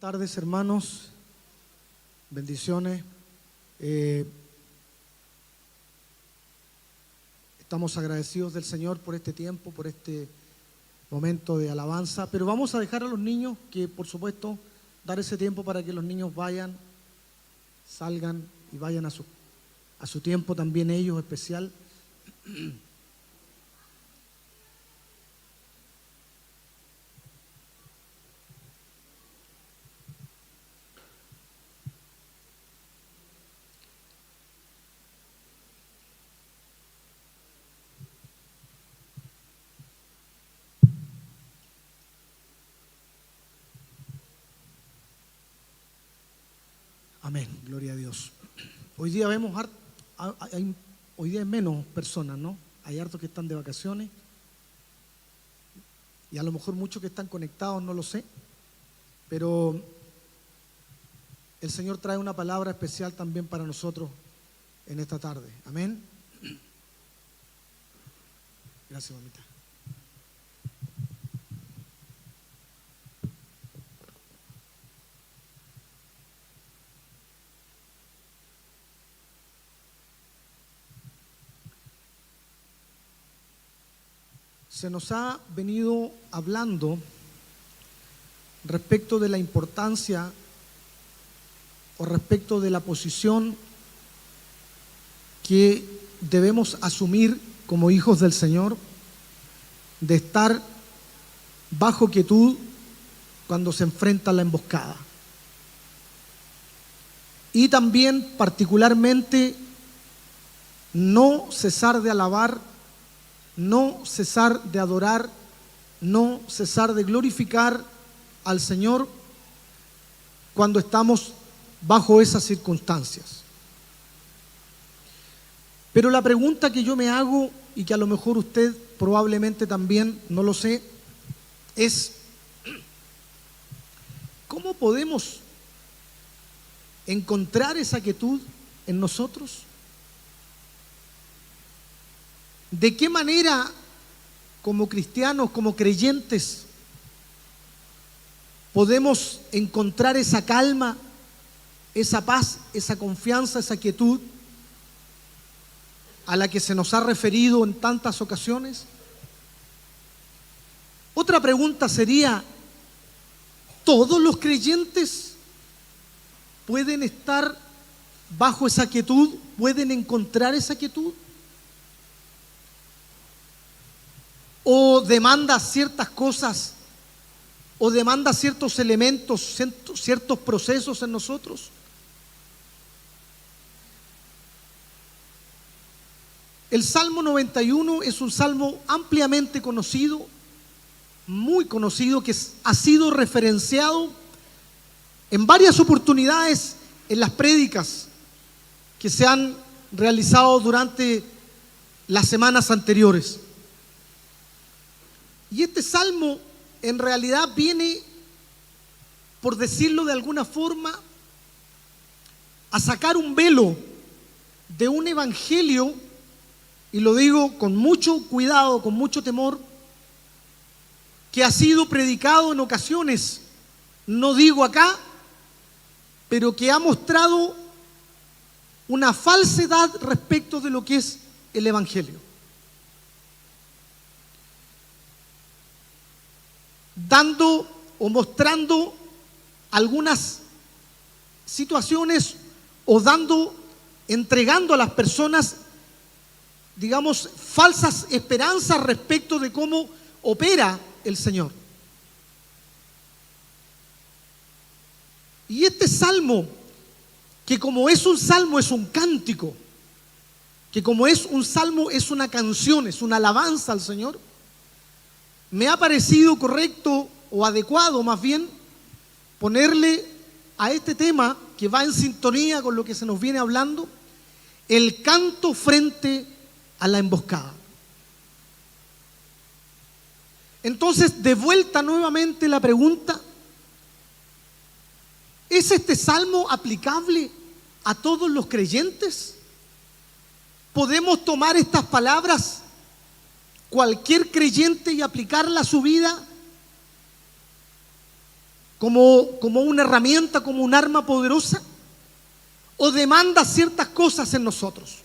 tardes, hermanos. Bendiciones. Estamos agradecidos del Señor por este tiempo, por este momento de alabanza, pero vamos a dejar a los niños que, por supuesto, dar ese tiempo para que los niños vayan, salgan y vayan a su tiempo también ellos especial. Amén, gloria a Dios. Hoy día vemos, hoy día hay menos personas, ¿no? Hay hartos que están de vacaciones y a lo mejor muchos que están conectados, no lo sé, pero el Señor trae una palabra especial también para nosotros en esta tarde. Amén. Gracias, mamita. Se nos ha venido hablando respecto de la importancia o respecto de la posición que debemos asumir como hijos del Señor, de estar bajo quietud cuando se enfrenta la emboscada. Y también particularmente no cesar de alabar, no cesar de adorar, no cesar de glorificar al Señor cuando estamos bajo esas circunstancias. Pero la pregunta que yo me hago, y que a lo mejor usted probablemente también, no lo sé, es: ¿cómo podemos encontrar esa quietud en nosotros? ¿De qué manera, como cristianos, como creyentes, podemos encontrar esa calma, esa paz, esa confianza, esa quietud a la que se nos ha referido en tantas ocasiones? Otra pregunta sería: ¿todos los creyentes pueden estar bajo esa quietud? ¿Pueden encontrar esa quietud? ¿O demanda ciertas cosas, o demanda ciertos elementos, ciertos procesos en nosotros? El Salmo 91 es un salmo ampliamente conocido, muy conocido, que ha sido referenciado en varias oportunidades en las prédicas que se han realizado durante las semanas anteriores. Y este salmo en realidad viene, por decirlo de alguna forma, a sacar un velo de un evangelio, y lo digo con mucho cuidado, con mucho temor, que ha sido predicado en ocasiones, no digo acá, pero que ha mostrado una falsedad respecto de lo que es el evangelio, dando o mostrando algunas situaciones, o entregando a las personas, digamos, falsas esperanzas respecto de cómo opera el Señor. Y este salmo, que como es un salmo, es un cántico, que como es un salmo, es una canción, es una alabanza al Señor, me ha parecido correcto, o adecuado más bien, ponerle a este tema, que va en sintonía con lo que se nos viene hablando, el canto frente a la emboscada. Entonces, de vuelta nuevamente la pregunta: ¿es este salmo aplicable a todos los creyentes? ¿Podemos tomar estas palabras, cualquier creyente, y aplicarla a su vida? como una herramienta, como un arma poderosa, o demanda ciertas cosas en nosotros.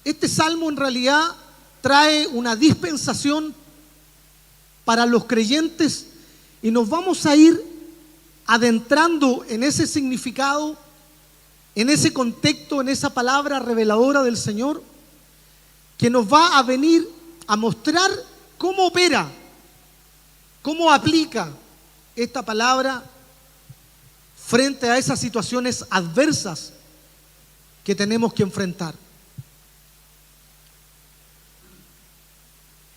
Este salmo en realidad trae una dispensación para los creyentes y nos vamos a ir adentrando en ese significado, en ese contexto, en esa palabra reveladora del Señor, que nos va a venir a mostrar cómo opera, cómo aplica esta palabra frente a esas situaciones adversas que tenemos que enfrentar.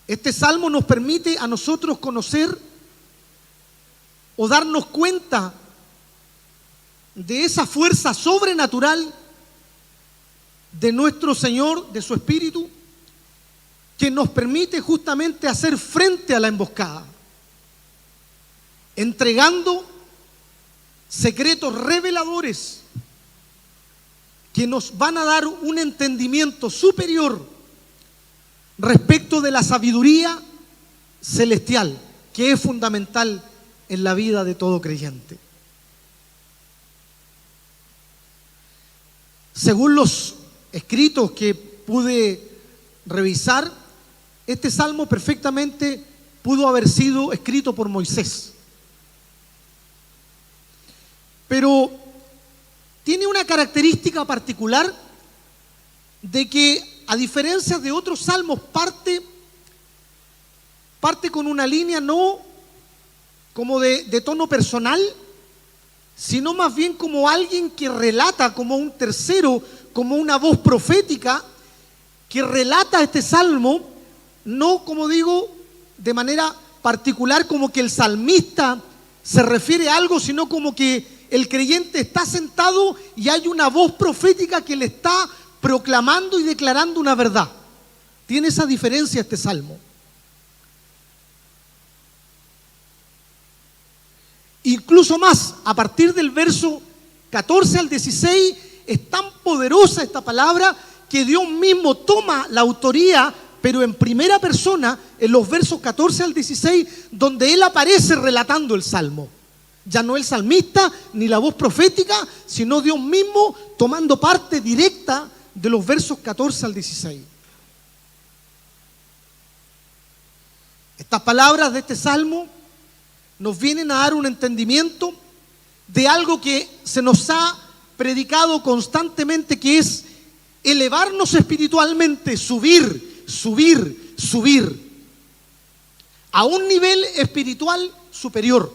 Este salmo nos permite a nosotros conocer o darnos cuenta de esa fuerza sobrenatural de nuestro Señor, de su Espíritu, que nos permite justamente hacer frente a la emboscada, entregando secretos reveladores que nos van a dar un entendimiento superior respecto de la sabiduría celestial, que es fundamental en la vida de todo creyente. Según los escritos que pude revisar, este salmo perfectamente pudo haber sido escrito por Moisés. Pero tiene una característica particular de que, a diferencia de otros salmos, parte con una línea no como de tono personal, sino más bien como alguien que relata, como un tercero, como una voz profética, que relata este salmo, no, como digo, de manera particular, como que el salmista se refiere a algo, sino como que el creyente está sentado y hay una voz profética que le está proclamando y declarando una verdad. Tiene esa diferencia este salmo. Incluso más, a partir del verso 14 al 16, es tan poderosa esta palabra que Dios mismo toma la autoría, pero en primera persona, en los versos 14 al 16, donde Él aparece relatando el salmo. Ya no el salmista ni la voz profética, sino Dios mismo tomando parte directa de los versos 14 al 16. Estas palabras de este salmo nos vienen a dar un entendimiento de algo que se nos ha predicado constantemente, que es elevarnos espiritualmente, subir a un nivel espiritual superior,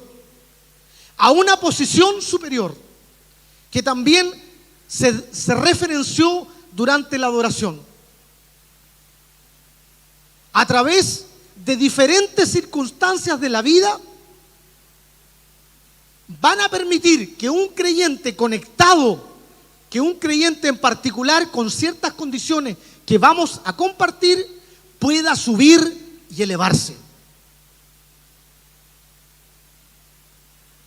a una posición superior, que también se referenció durante la adoración. A través de diferentes circunstancias de la vida, van a permitir que un creyente conectado, que un creyente en particular con ciertas condiciones que vamos a compartir, pueda subir y elevarse.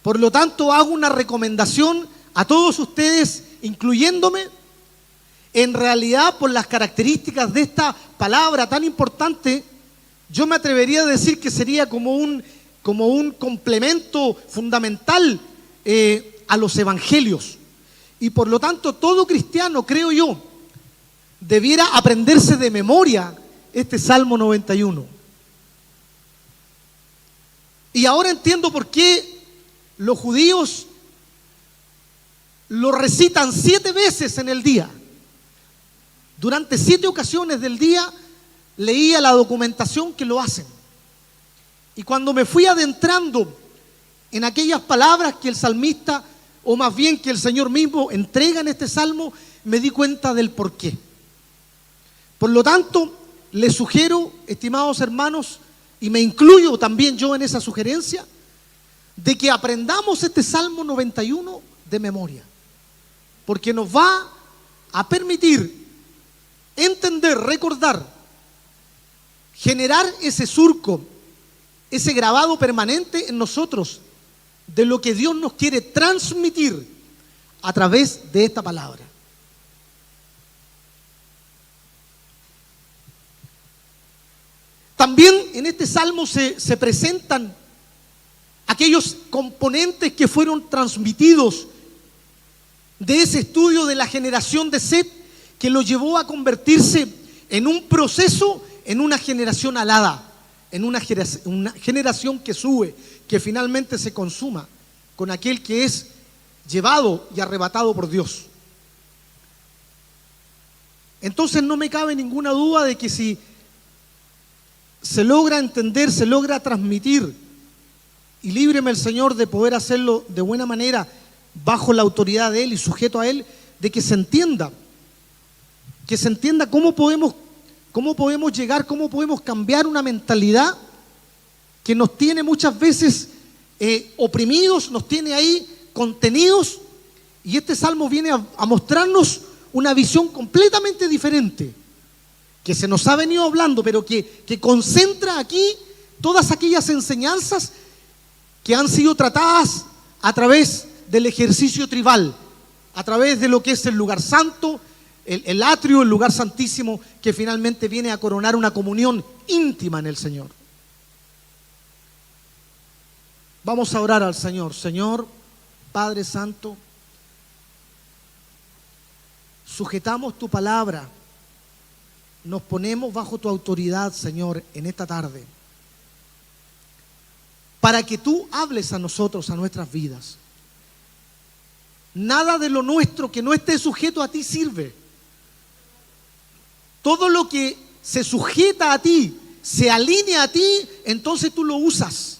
Por lo tanto, hago una recomendación a todos ustedes, incluyéndome. En realidad, por las características de esta palabra tan importante, yo me atrevería a decir que sería como un complemento fundamental a los evangelios. Y por lo tanto, todo cristiano, creo yo, debiera aprenderse de memoria este Salmo 91. Y ahora entiendo por qué los judíos lo recitan 7 veces en el día. Durante 7 ocasiones del día leía la documentación que lo hacen. Y cuando me fui adentrando en aquellas palabras que el salmista, o más bien que el Señor mismo entrega en este salmo, me di cuenta del porqué. Por lo tanto, les sugiero, estimados hermanos, y me incluyo también yo en esa sugerencia, de que aprendamos este Salmo 91 de memoria, porque nos va a permitir entender, recordar, generar ese surco, ese grabado permanente en nosotros de lo que Dios nos quiere transmitir a través de esta palabra. También en este salmo se presentan aquellos componentes que fueron transmitidos de ese estudio de la generación de Set, que lo llevó a convertirse en un proceso, en una generación alada, en una generación que sube, que finalmente se consuma con aquel que es llevado y arrebatado por Dios. Entonces no me cabe ninguna duda de que si se logra entender, se logra transmitir, y líbreme el Señor de poder hacerlo de buena manera, bajo la autoridad de Él y sujeto a Él, de que se entienda cómo podemos llegar, cómo podemos cambiar una mentalidad que nos tiene muchas veces oprimidos, nos tiene ahí contenidos, y este salmo viene a mostrarnos una visión completamente diferente, que se nos ha venido hablando, pero que concentra aquí todas aquellas enseñanzas que han sido tratadas a través del ejercicio tribal, a través de lo que es el lugar santo, el atrio, el lugar santísimo, que finalmente viene a coronar una comunión íntima en el Señor. Vamos a orar al Señor. Señor, Padre Santo, sujetamos tu palabra, nos ponemos bajo tu autoridad, Señor, en esta tarde, para que tú hables a nosotros, a nuestras vidas. Nada de lo nuestro que no esté sujeto a ti sirve. Todo lo que se sujeta a ti, se alinea a ti, entonces tú lo usas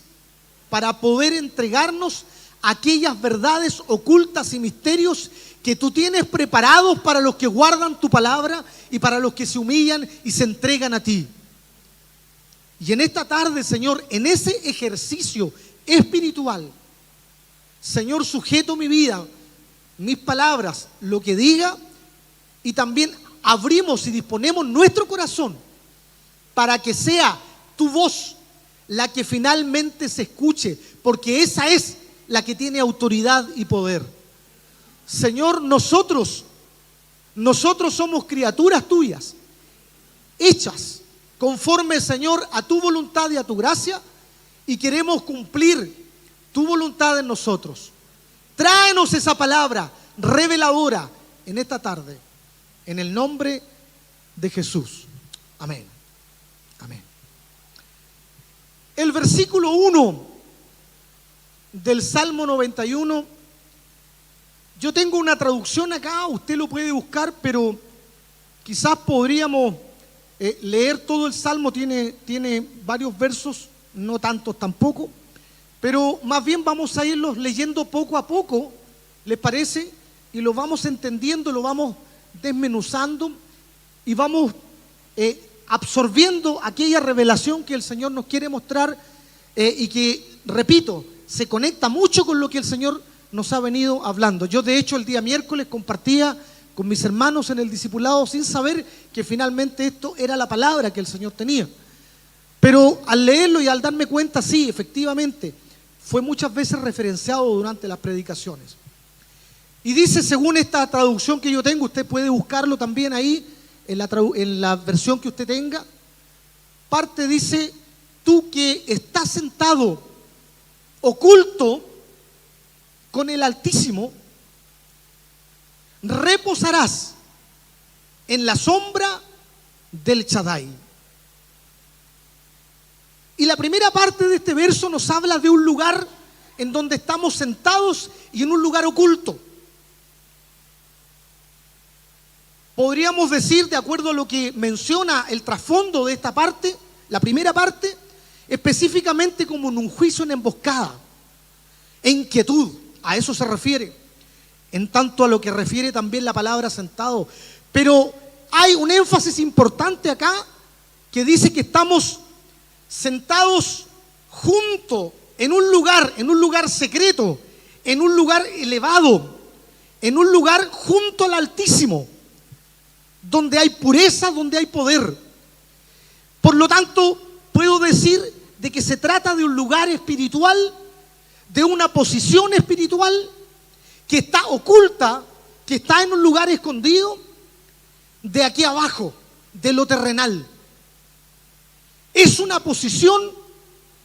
para poder entregarnos aquellas verdades ocultas y misterios que tú tienes preparados para los que guardan tu palabra y para los que se humillan y se entregan a ti. Y en esta tarde, Señor, en ese ejercicio espiritual, Señor, sujeto mi vida, mis palabras, lo que diga, y también abrimos y disponemos nuestro corazón para que sea tu voz la que finalmente se escuche, porque esa es la que tiene autoridad y poder. Señor, nosotros somos criaturas tuyas, hechas conforme, Señor, a tu voluntad y a tu gracia, y queremos cumplir tu voluntad en nosotros. Tráenos esa palabra reveladora en esta tarde, en el nombre de Jesús. Amén. Amén. El versículo 1 del Salmo 91, yo tengo una traducción acá, usted lo puede buscar, pero quizás podríamos leer todo el Salmo, tiene varios versos, no tantos tampoco, pero más bien vamos a irlos leyendo poco a poco, ¿les parece? Y lo vamos entendiendo, lo vamos desmenuzando y vamos absorbiendo aquella revelación que el Señor nos quiere mostrar y que, repito, se conecta mucho con lo que el Señor nos ha venido hablando. Yo, de hecho, el día miércoles compartía con mis hermanos en el discipulado sin saber que finalmente esto era la palabra que el Señor tenía. Pero al leerlo y al darme cuenta, sí, efectivamente, fue muchas veces referenciado durante las predicaciones. Y dice, según esta traducción que yo tengo, usted puede buscarlo también ahí, en la versión que usted tenga, parte dice, tú que estás sentado oculto con el Altísimo, reposarás en la sombra del Shaddai. Y la primera parte de este verso nos habla de un lugar en donde estamos sentados y en un lugar oculto. Podríamos decir, de acuerdo a lo que menciona el trasfondo de esta parte, la primera parte, específicamente como en un juicio en emboscada, en quietud, a eso se refiere, en tanto a lo que refiere también la palabra sentado. Pero hay un énfasis importante acá que dice que estamos sentados junto en un lugar secreto, en un lugar elevado, en un lugar junto al Altísimo, donde hay pureza, donde hay poder. Por lo tanto, puedo decir de que se trata de un lugar espiritual, de una posición espiritual que está oculta, que está en un lugar escondido de aquí abajo, de lo terrenal. Es una posición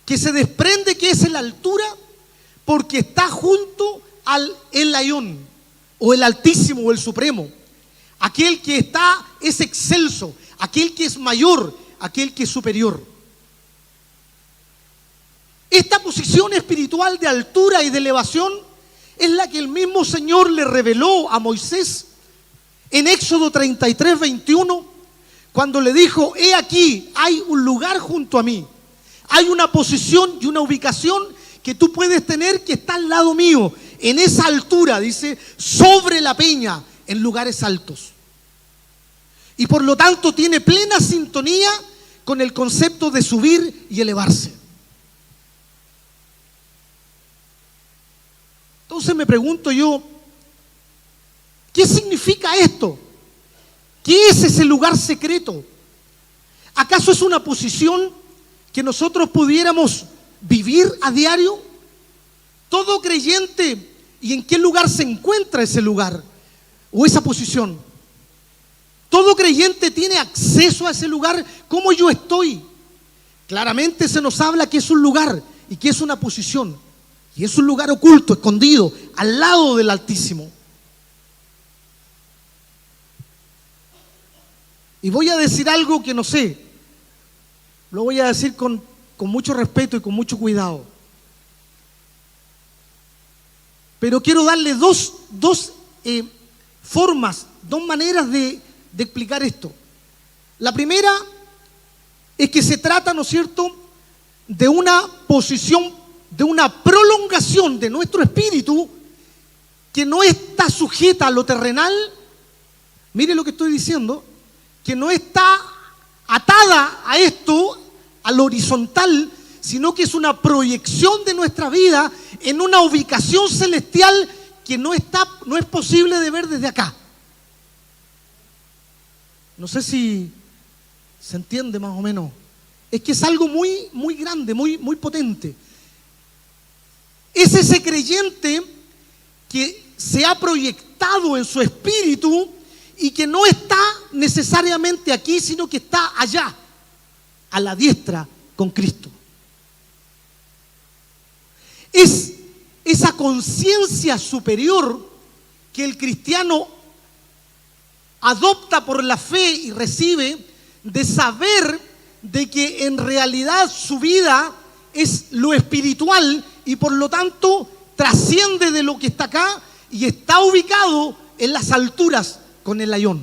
que se desprende que es en la altura porque está junto al El Aión, o el Altísimo, o el Supremo. Aquel que está es excelso, aquel que es mayor, aquel que es superior. Esta posición espiritual de altura y de elevación es la que el mismo Señor le reveló a Moisés en Éxodo 33, 21, cuando le dijo: he aquí, hay un lugar junto a mí, hay una posición y una ubicación que tú puedes tener que está al lado mío, en esa altura, dice, sobre la peña, en lugares altos. Y por lo tanto tiene plena sintonía con el concepto de subir y elevarse. Entonces me pregunto yo, ¿qué significa esto? ¿Qué es ese lugar secreto? ¿Acaso es una posición que nosotros pudiéramos vivir a diario? Todo creyente, ¿y en qué lugar se encuentra ese lugar o esa posición? Todo creyente tiene acceso a ese lugar. ¿Cómo yo estoy? Claramente se nos habla que es un lugar y que es una posición. Y es un lugar oculto, escondido, al lado del Altísimo. Y voy a decir algo que no sé. Lo voy a decir con mucho respeto y con mucho cuidado. Pero quiero darle dos formas, dos maneras de explicar esto. La primera es que se trata, ¿no es cierto?, de una posición, de una prolongación de nuestro espíritu que no está sujeta a lo terrenal. Mire lo que estoy diciendo, que no está atada a esto, a lo horizontal, sino que es una proyección de nuestra vida en una ubicación celestial que no es posible de ver desde acá. No sé si se entiende más o menos. Es que es algo muy, muy grande, muy, muy potente. Es ese creyente que se ha proyectado en su espíritu y que no está necesariamente aquí, sino que está allá, a la diestra con Cristo. Es esa conciencia superior que el cristiano adopta por la fe y recibe, de saber de que en realidad su vida es lo espiritual y por lo tanto trasciende de lo que está acá y está ubicado en las alturas con el Aión.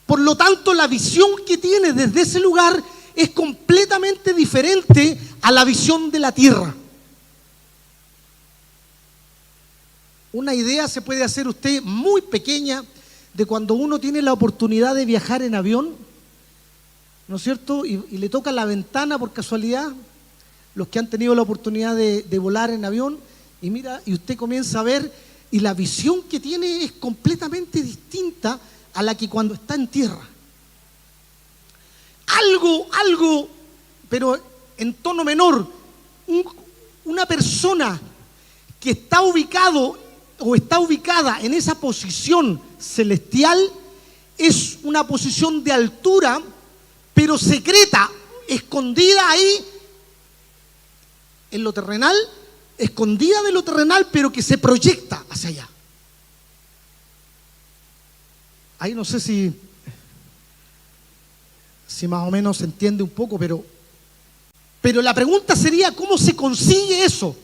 Por lo tanto, la visión que tiene desde ese lugar es completamente diferente a la visión de la tierra. Una idea se puede hacer usted muy pequeña de cuando uno tiene la oportunidad de viajar en avión, ¿no es cierto? Y le toca la ventana por casualidad, los que han tenido la oportunidad de volar en avión, y mira, y usted comienza a ver, y la visión que tiene es completamente distinta a la que cuando está en tierra. Algo, pero en tono menor, una persona que está ubicado o está ubicada en esa posición celestial es una posición de altura, pero secreta, escondida ahí en lo terrenal, escondida de lo terrenal, pero que se proyecta hacia allá. Ahí no sé si más o menos se entiende un poco, pero la pregunta sería, ¿cómo se consigue eso?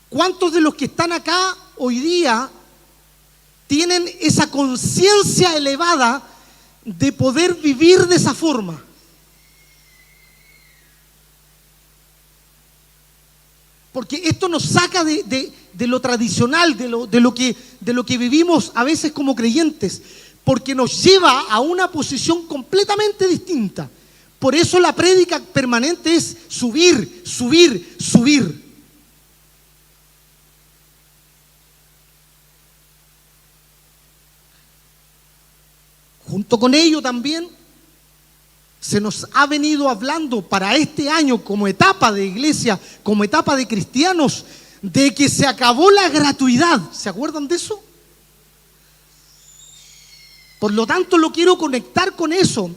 ¿Cuántos de los que están acá hoy día tienen esa conciencia elevada de poder vivir de esa forma? Porque esto nos saca de lo tradicional, de lo que vivimos a veces como creyentes, porque nos lleva a una posición completamente distinta. Por eso la prédica permanente es subir, subir, subir. Junto con ello también se nos ha venido hablando para este año como etapa de iglesia, como etapa de cristianos, de que se acabó la gratuidad. ¿Se acuerdan de eso? Por lo tanto, lo quiero conectar con eso,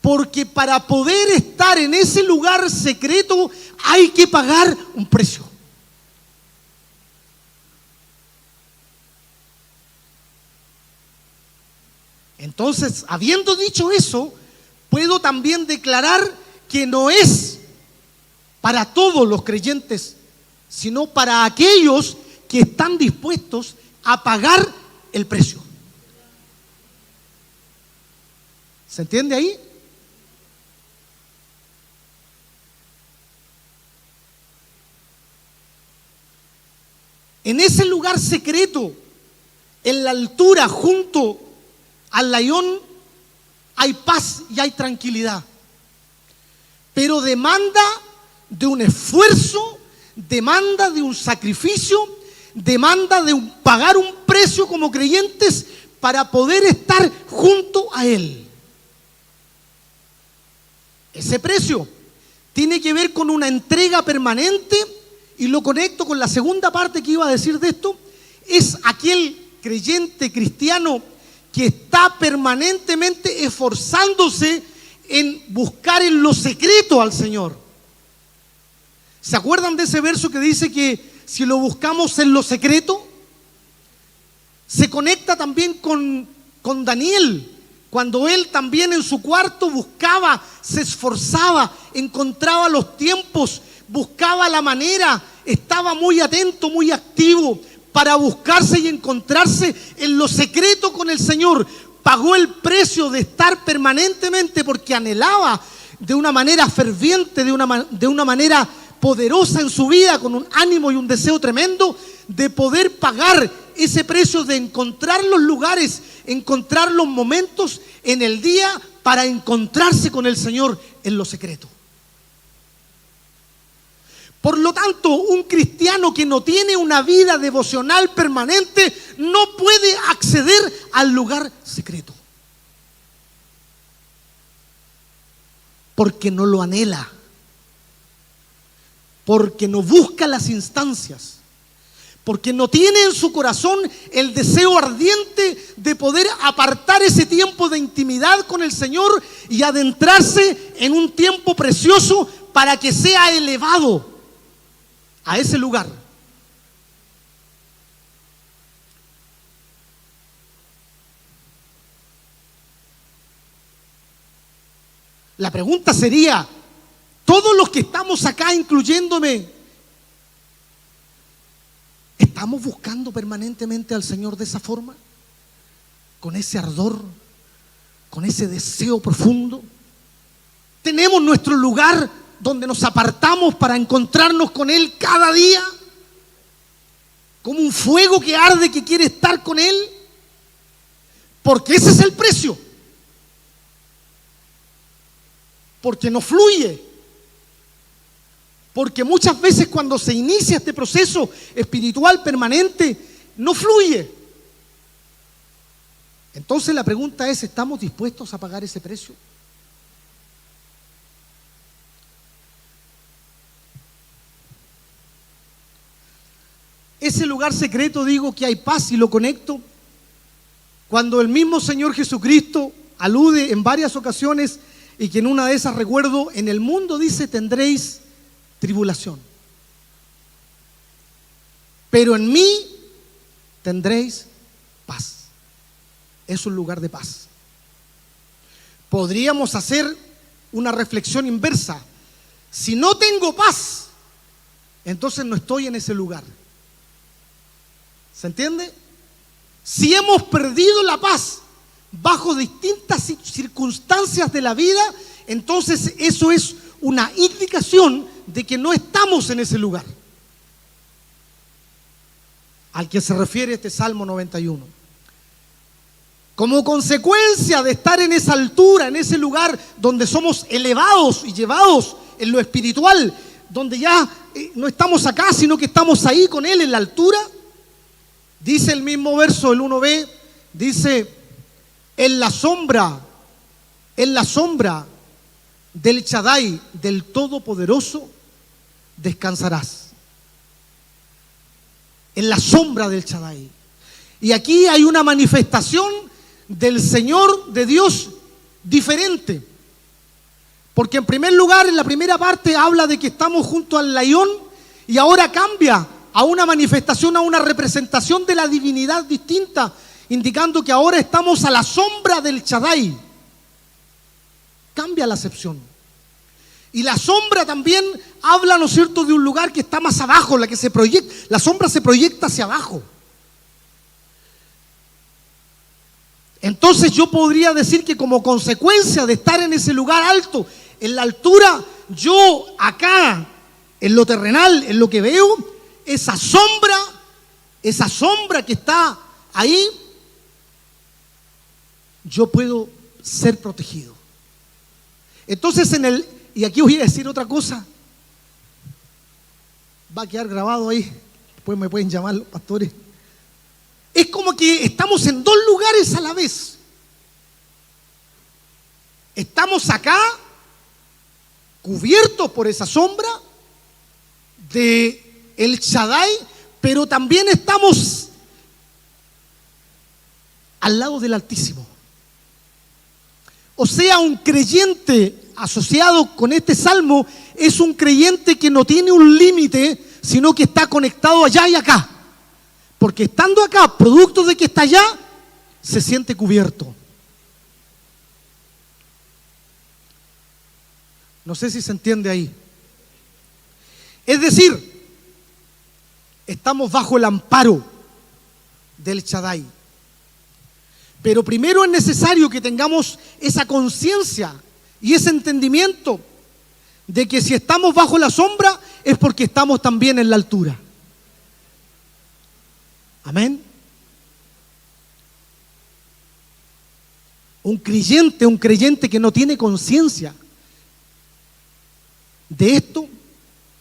porque para poder estar en ese lugar secreto hay que pagar un precio. Entonces, habiendo dicho eso, puedo también declarar que no es para todos los creyentes, sino para aquellos que están dispuestos a pagar el precio. ¿Se entiende ahí? En ese lugar secreto, en la altura, junto al Layón, hay paz y hay tranquilidad. Pero demanda de un esfuerzo, demanda de un sacrificio, demanda de pagar un precio como creyentes para poder estar junto a Él. Ese precio tiene que ver con una entrega permanente, y lo conecto con la segunda parte que iba a decir de esto. Es aquel creyente cristiano que está permanentemente esforzándose en buscar en lo secreto al Señor. ¿Se acuerdan de ese verso que dice que si lo buscamos en lo secreto? Se conecta también con Daniel, cuando él también en su cuarto buscaba, se esforzaba, encontraba los tiempos, buscaba la manera, estaba muy atento, muy activo para buscarse y encontrarse en lo secreto con el Señor. Pagó el precio de estar permanentemente porque anhelaba de una manera ferviente, de una manera poderosa en su vida, con un ánimo y un deseo tremendo de poder pagar ese precio, de encontrar los lugares, encontrar los momentos en el día para encontrarse con el Señor en lo secreto. Por lo tanto, un cristiano que no tiene una vida devocional permanente no puede acceder al lugar secreto, porque no lo anhela, porque no busca las instancias, porque no tiene en su corazón el deseo ardiente de poder apartar ese tiempo de intimidad con el Señor y adentrarse en un tiempo precioso para que sea elevado a ese lugar. La pregunta sería: todos los que estamos acá, incluyéndome, ¿estamos buscando permanentemente al Señor de esa forma? ¿Con ese ardor? ¿Con ese deseo profundo? ¿Tenemos nuestro lugar donde nos apartamos para encontrarnos con Él cada día? Como un fuego que arde, que quiere estar con Él. Porque ese es el precio. Porque no fluye. Porque muchas veces cuando se inicia este proceso espiritual permanente, no fluye. Entonces la pregunta es: ¿estamos dispuestos a pagar ese precio? Ese lugar secreto, digo que hay paz, y lo conecto cuando el mismo Señor Jesucristo alude en varias ocasiones, y que en una de esas recuerdo: en el mundo, dice, tendréis tribulación, pero en mí tendréis paz. Es un lugar de paz. Podríamos hacer una reflexión inversa: si no tengo paz, entonces no estoy en ese lugar. ¿Se entiende? Si hemos perdido la paz bajo distintas circunstancias de la vida, entonces eso es una indicación de que no estamos en ese lugar al que se refiere este Salmo 91. Como consecuencia de estar en esa altura, en ese lugar donde somos elevados y llevados en lo espiritual, donde ya no estamos acá, sino que estamos ahí con Él en la altura, dice el mismo verso, el 1b, dice: en la sombra del Shaddai, del Todopoderoso, descansarás. En la sombra del Shaddai. Y aquí hay una manifestación del Señor, de Dios, diferente. Porque en primer lugar, en la primera parte habla de que estamos junto al león y ahora cambia a una manifestación, a una representación de la divinidad distinta, indicando que ahora estamos a la sombra del Shaddai. Cambia la acepción. Y la sombra también habla, ¿no es cierto?, de un lugar que está más abajo, la sombra se proyecta hacia abajo. Entonces yo podría decir que como consecuencia de estar en ese lugar alto, en la altura, yo acá, en lo terrenal, en lo que veo, esa sombra que está ahí, yo puedo ser protegido. Entonces y aquí voy a decir otra cosa, va a quedar grabado ahí, después me pueden llamar los pastores. Es como que estamos en dos lugares a la vez. Estamos acá, cubiertos por esa sombra de el Shaddai, pero también estamos al lado del Altísimo. O sea, un creyente asociado con este salmo es un creyente que no tiene un límite, sino que está conectado allá y acá. Porque estando acá, producto de que está allá, se siente cubierto. No sé si se entiende ahí. Es decir, estamos bajo el amparo del Shaddai. Pero primero es necesario que tengamos esa conciencia y ese entendimiento de que si estamos bajo la sombra es porque estamos también en la altura. Amén. Un creyente que no tiene conciencia de esto,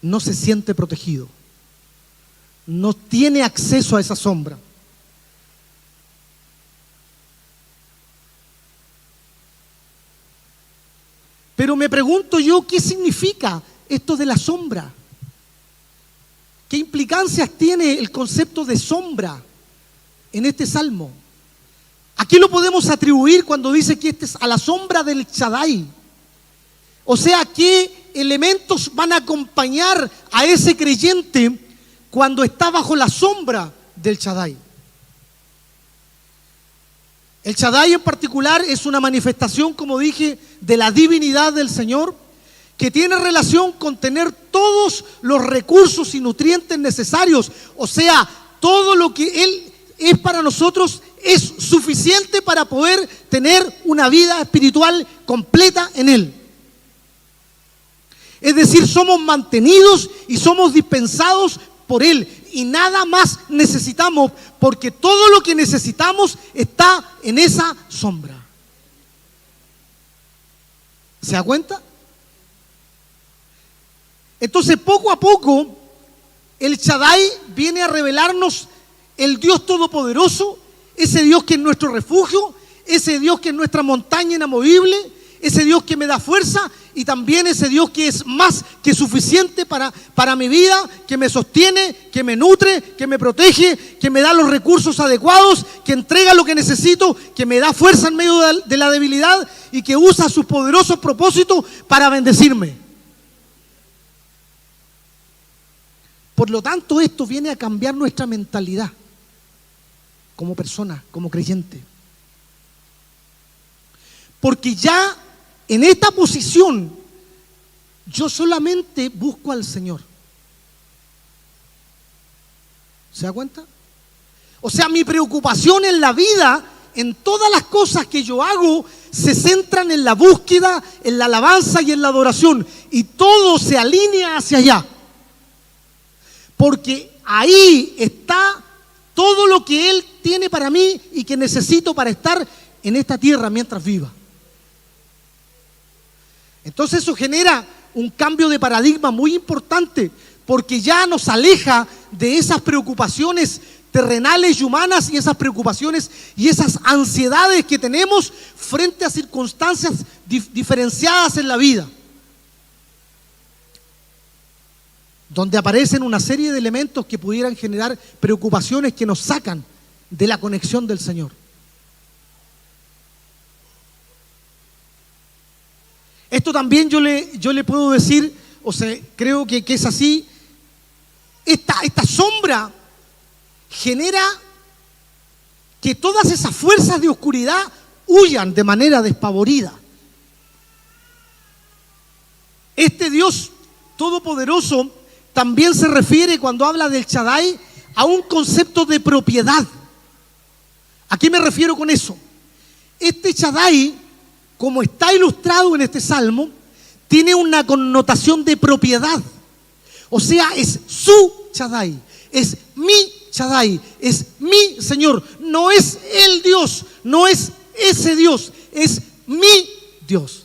no se siente protegido. No tiene acceso a esa sombra. Pero me pregunto yo, ¿qué significa esto de la sombra? ¿Qué implicancias tiene el concepto de sombra en este salmo? ¿A qué lo podemos atribuir cuando dice que este es a la sombra del Shaddai? O sea, ¿qué elementos van a acompañar a ese creyente cuando está bajo la sombra del Shaddai? El Shaddai en particular es una manifestación, como dije, de la divinidad del Señor, que tiene relación con tener todos los recursos y nutrientes necesarios. O sea, todo lo que Él es para nosotros es suficiente para poder tener una vida espiritual completa en Él. Es decir, somos mantenidos y somos dispensados por Él. Y nada más necesitamos, porque todo lo que necesitamos está en esa sombra. ¿Se da cuenta? Entonces, poco a poco, el Shaddai viene a revelarnos el Dios Todopoderoso, ese Dios que es nuestro refugio, ese Dios que es nuestra montaña inamovible, ese Dios que me da fuerza y también ese Dios que es más que suficiente para mi vida, que me sostiene, que me nutre, que me protege, que me da los recursos adecuados, que entrega lo que necesito, que me da fuerza en medio de la debilidad y que usa sus poderosos propósitos para bendecirme. Por lo tanto, esto viene a cambiar nuestra mentalidad como persona, como creyente. Porque ya en esta posición yo solamente busco al Señor. ¿Se da cuenta? O sea, mi preocupación en la vida, en todas las cosas que yo hago, se centran en la búsqueda, en la alabanza y en la adoración. Y todo se alinea hacia allá. Porque ahí está todo lo que Él tiene para mí y que necesito para estar en esta tierra mientras viva. Entonces eso genera un cambio de paradigma muy importante, porque ya nos aleja de esas preocupaciones terrenales y humanas y esas preocupaciones y esas ansiedades que tenemos frente a circunstancias diferenciadas en la vida, donde aparecen una serie de elementos que pudieran generar preocupaciones que nos sacan de la conexión del Señor. Esto también yo le puedo decir, o sea, creo que es así. Esta sombra genera que todas esas fuerzas de oscuridad huyan de manera despavorida. Este Dios todopoderoso también se refiere, cuando habla del Shaddai, a un concepto de propiedad. ¿A qué me refiero con eso? Este Shaddai, como está ilustrado en este salmo, tiene una connotación de propiedad. O sea, es su Shaddai, es mi Shaddai, es mi Señor. No es el Dios, no es ese Dios, es mi Dios.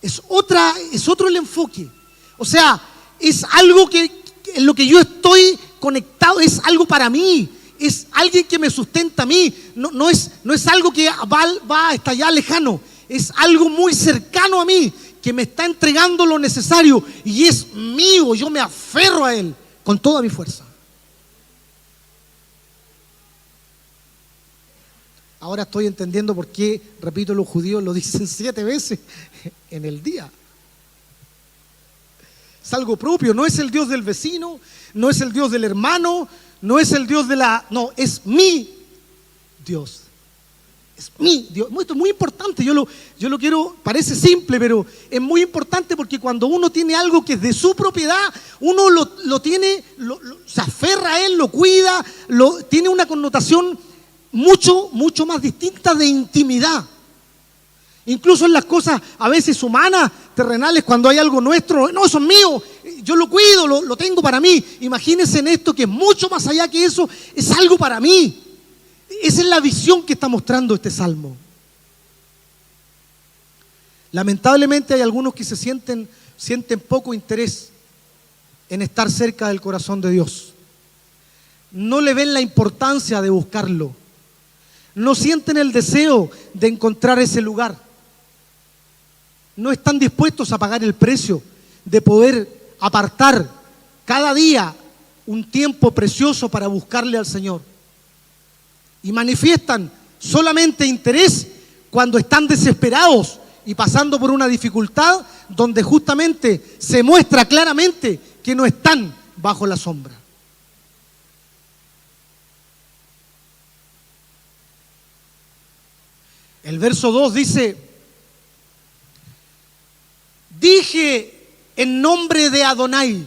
Es otro el enfoque. O sea, es algo que en lo que yo estoy conectado, es algo para mí, es alguien que me sustenta a mí. No es algo que va hasta allá lejano, es algo muy cercano a mí, que me está entregando lo necesario y es mío. Yo me aferro a Él con toda mi fuerza. Ahora estoy entendiendo por qué, repito, los judíos lo dicen 7 veces en el día. Es algo propio, no es el Dios del vecino, no es el Dios del hermano, no es el Dios de la... No, es mi Dios. Es mi Dios. Esto es muy importante, yo lo quiero, parece simple, pero es muy importante porque cuando uno tiene algo que es de su propiedad, uno lo tiene, se aferra a Él, lo cuida, tiene una connotación mucho más distinta de intimidad. Incluso en las cosas a veces humanas, terrenales, cuando hay algo nuestro, no, eso es mío, yo lo cuido, lo tengo para mí. Imagínense en esto que es mucho más allá que eso, es algo para mí. Esa es la visión que está mostrando este salmo. Lamentablemente hay algunos que sienten poco interés en estar cerca del corazón de Dios. No le ven la importancia de buscarlo. No sienten el deseo de encontrar ese lugar. No están dispuestos a pagar el precio de poder apartar cada día un tiempo precioso para buscarle al Señor. Y manifiestan solamente interés cuando están desesperados y pasando por una dificultad donde justamente se muestra claramente que no están bajo la sombra. El verso 2 dice: dije en nombre de Adonai.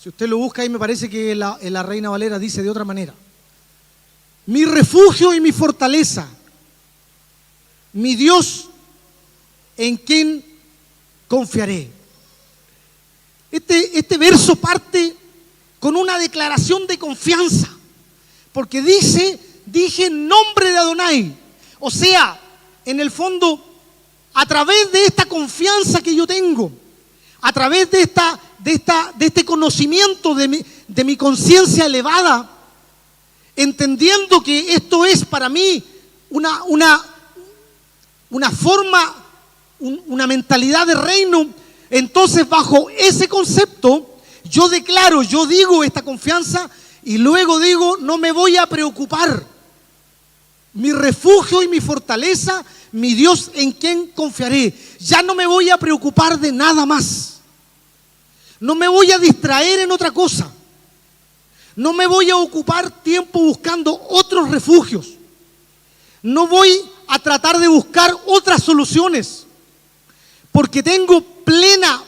Si usted lo busca ahí, me parece que en la Reina Valera dice de otra manera: mi refugio y mi fortaleza, mi Dios en quien confiaré. Este verso parte con una declaración de confianza, porque dije en nombre de Adonai. O sea, en el fondo, a través de esta confianza que yo tengo, a través de este conocimiento de mi conciencia elevada, entendiendo que esto es para mí una forma, una mentalidad de reino, entonces bajo ese concepto yo declaro, yo digo esta confianza y luego digo: no me voy a preocupar. Mi refugio y mi fortaleza, mi Dios en quien confiaré. Ya no me voy a preocupar de nada más. No me voy a distraer en otra cosa. No me voy a ocupar tiempo buscando otros refugios. No voy a tratar de buscar otras soluciones. Porque tengo plena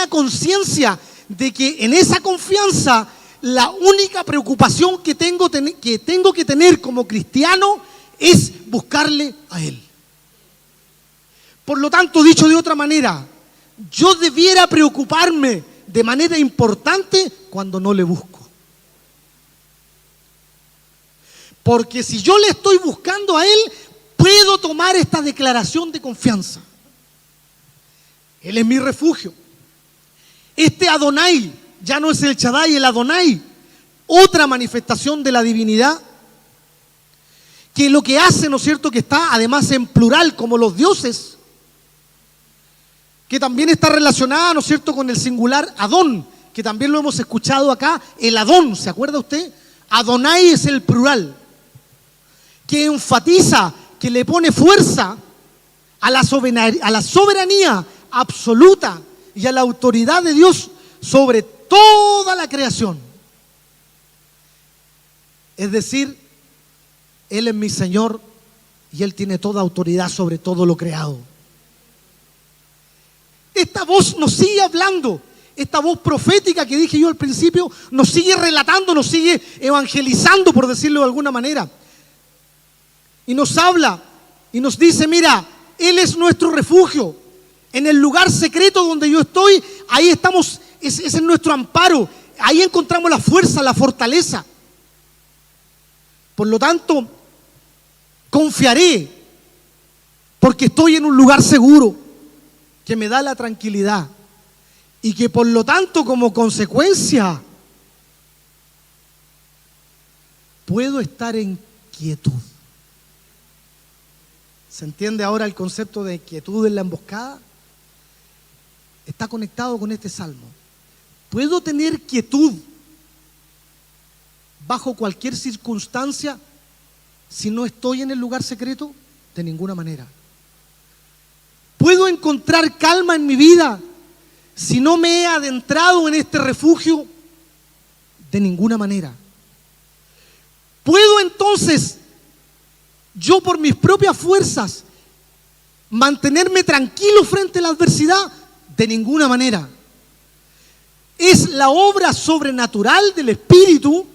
conciencia de que en esa confianza la única preocupación que tengo que tener como cristiano es buscarle a Él. Por lo tanto, dicho de otra manera, yo debiera preocuparme de manera importante cuando no le busco. Porque si yo le estoy buscando a Él, puedo tomar esta declaración de confianza. Él es mi refugio. Este Adonai ya no es el Shaddai, el Adonai, otra manifestación de la divinidad, que lo que hace, ¿no es cierto?, que está además en plural como los dioses, que también está relacionada, ¿no es cierto?, con el singular Adón, que también lo hemos escuchado acá, el Adón, ¿se acuerda usted? Adonai es el plural, que enfatiza, que le pone fuerza a la soberanía absoluta y a la autoridad de Dios sobre toda la creación. Es decir, Él es mi Señor y Él tiene toda autoridad sobre todo lo creado. Esta voz nos sigue hablando, esta voz profética que dije yo al principio, nos sigue relatando, nos sigue evangelizando, por decirlo de alguna manera. Y nos habla y nos dice, mira, Él es nuestro refugio. En el lugar secreto donde yo estoy, ahí estamos, es nuestro amparo. Ahí encontramos la fuerza, la fortaleza. Por lo tanto, confiaré, porque estoy en un lugar seguro que me da la tranquilidad y que por lo tanto, como consecuencia, puedo estar en quietud. ¿Se entiende ahora el concepto de quietud en la emboscada? Está conectado con este salmo. Puedo tener quietud bajo cualquier circunstancia si no estoy en el lugar secreto. De ninguna manera. ¿Puedo encontrar calma en mi vida si no me he adentrado en este refugio? De ninguna manera. ¿Puedo entonces yo por mis propias fuerzas mantenerme tranquilo frente a la adversidad? De ninguna manera. Es la obra sobrenatural del Espíritu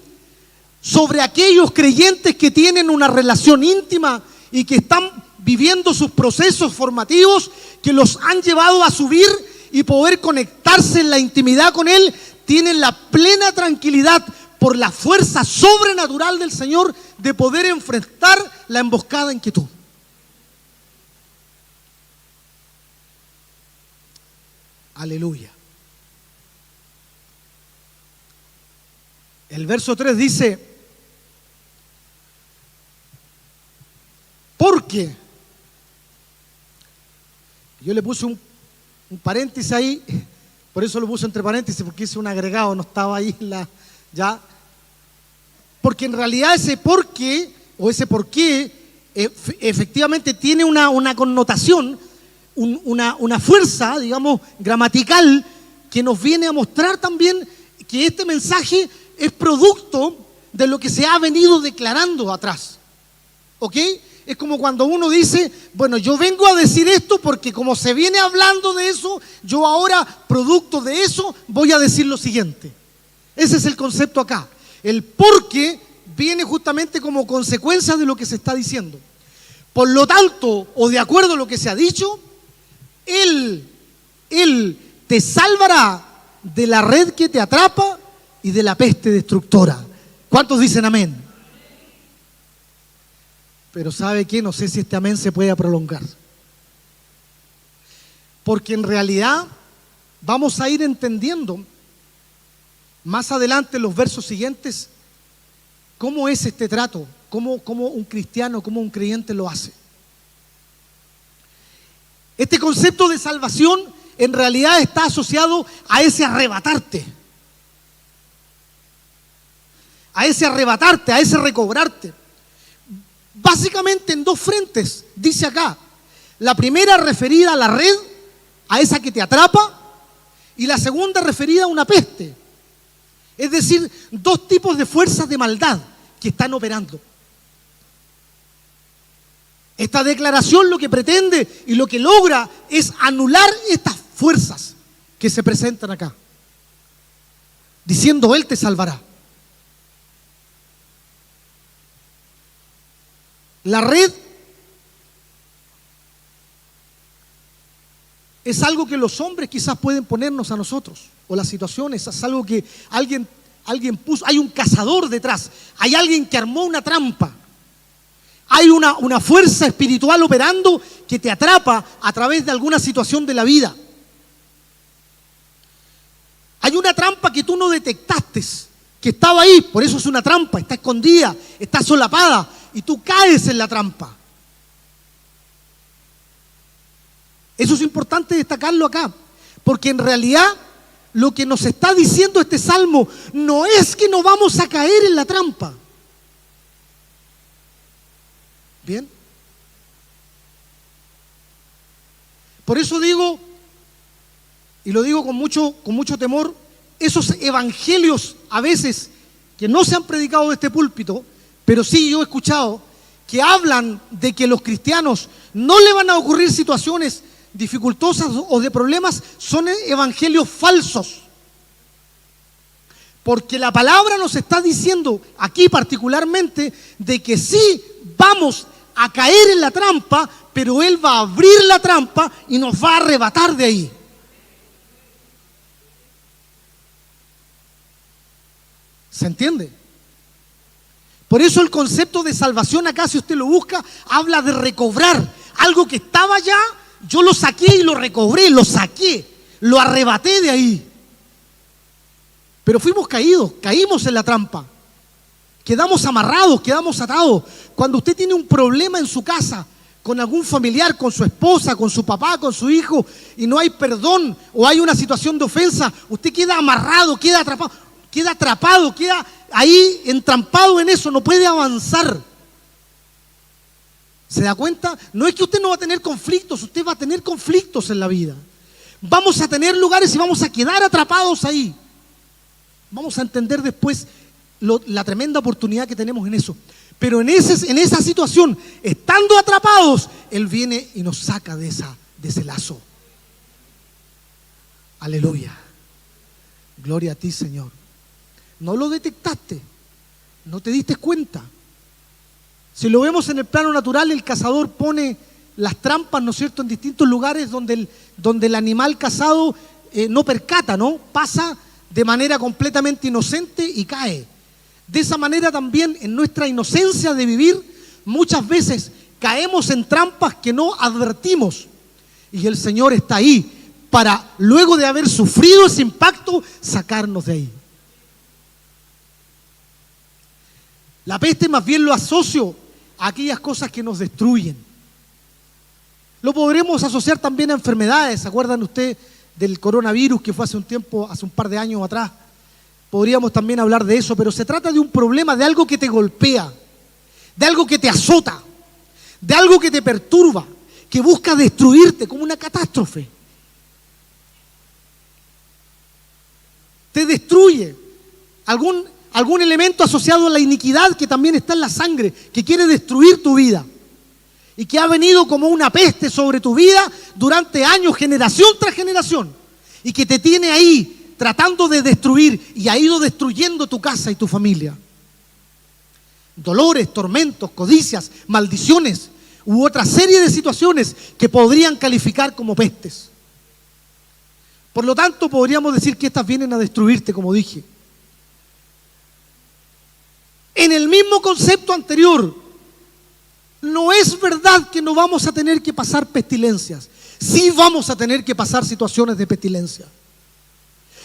sobre aquellos creyentes que tienen una relación íntima y que están viviendo sus procesos formativos que los han llevado a subir y poder conectarse en la intimidad con Él. Tienen la plena tranquilidad por la fuerza sobrenatural del Señor de poder enfrentar la emboscada inquietud. Aleluya. El verso 3 dice, porque, yo le puse un paréntesis ahí, por eso lo puse entre paréntesis, porque hice un agregado, no estaba ahí ya. Porque en realidad ese porque, o ese por qué, efectivamente tiene una connotación, una fuerza, digamos, gramatical, que nos viene a mostrar también que este mensaje es producto de lo que se ha venido declarando atrás. ¿Ok? Es como cuando uno dice, bueno, yo vengo a decir esto porque como se viene hablando de eso, yo ahora, producto de eso, voy a decir lo siguiente. Ese es el concepto acá. El porque viene justamente como consecuencia de lo que se está diciendo. Por lo tanto, o de acuerdo a lo que se ha dicho, Él te salvará de la red que te atrapa y de la peste destructora. ¿Cuántos dicen amén? Pero ¿sabe qué? No sé si este amén se puede prolongar. Porque en realidad vamos a ir entendiendo más adelante en los versos siguientes cómo es este trato, cómo un cristiano, cómo un creyente lo hace. Este concepto de salvación en realidad está asociado a ese arrebatarte. A ese arrebatarte, a ese recobrarte. Básicamente en dos frentes, dice acá. La primera referida a la red, a esa que te atrapa, y la segunda referida a una peste. Es decir, dos tipos de fuerzas de maldad que están operando. Esta declaración lo que pretende y lo que logra es anular estas fuerzas que se presentan acá, diciendo Él te salvará. La red es algo que los hombres quizás pueden ponernos a nosotros, o las situaciones, es algo que alguien puso, hay un cazador detrás, hay alguien que armó una trampa, hay una fuerza espiritual operando que te atrapa a través de alguna situación de la vida. Hay una trampa que tú no detectaste, que estaba ahí, por eso es una trampa, está escondida, está solapada, y tú caes en la trampa. Eso es importante destacarlo acá, porque en realidad lo que nos está diciendo este salmo no es que no vamos a caer en la trampa. ¿Bien? Por eso digo, y lo digo con mucho temor, esos evangelios a veces que no se han predicado de este púlpito, pero sí yo he escuchado que hablan de que los cristianos no le van a ocurrir situaciones dificultosas o de problemas, son evangelios falsos. Porque la palabra nos está diciendo aquí particularmente de que sí vamos a caer en la trampa, pero Él va a abrir la trampa y nos va a arrebatar de ahí. ¿Se entiende? Por eso el concepto de salvación acá, si usted lo busca, habla de recobrar algo que estaba allá. Yo lo saqué y lo recobré, lo saqué, lo arrebaté de ahí. Pero fuimos caímos en la trampa. Quedamos amarrados, quedamos atados. Cuando usted tiene un problema en su casa, con algún familiar, con su esposa, con su papá, con su hijo, y no hay perdón o hay una situación de ofensa, usted queda amarrado, queda atrapado, queda ahí entrampado en eso, no puede avanzar. ¿Se da cuenta? No es que usted no va a tener conflictos, usted va a tener conflictos en la vida. Vamos a tener lugares y vamos a quedar atrapados ahí. Vamos a entender después la tremenda oportunidad que tenemos en eso. Pero en esa situación, estando atrapados, Él viene y nos saca de ese lazo. Aleluya. Gloria a ti, Señor. No lo detectaste, no te diste cuenta. Si lo vemos en el plano natural, el cazador pone las trampas, ¿no es cierto?, en distintos lugares donde el animal cazado no percata, ¿no? Pasa de manera completamente inocente y cae. De esa manera también, en nuestra inocencia de vivir, muchas veces caemos en trampas que no advertimos. Y el Señor está ahí para, luego de haber sufrido ese impacto, sacarnos de ahí. La peste más bien lo asocio a aquellas cosas que nos destruyen. Lo podremos asociar también a enfermedades. ¿Se acuerdan ustedes del coronavirus que fue hace un par de años atrás? Podríamos también hablar de eso, pero se trata de un problema, de algo que te golpea, de algo que te azota, de algo que te perturba, que busca destruirte como una catástrofe. Te destruye. Algún elemento asociado a la iniquidad que también está en la sangre, que quiere destruir tu vida y que ha venido como una peste sobre tu vida durante años, generación tras generación, y que te tiene ahí tratando de destruir y ha ido destruyendo tu casa y tu familia. Dolores, tormentos, codicias, maldiciones u otra serie de situaciones que podrían calificar como pestes. Por lo tanto, podríamos decir que estas vienen a destruirte, como dije. En el mismo concepto anterior, no es verdad que no vamos a tener que pasar pestilencias. Sí vamos a tener que pasar situaciones de pestilencia.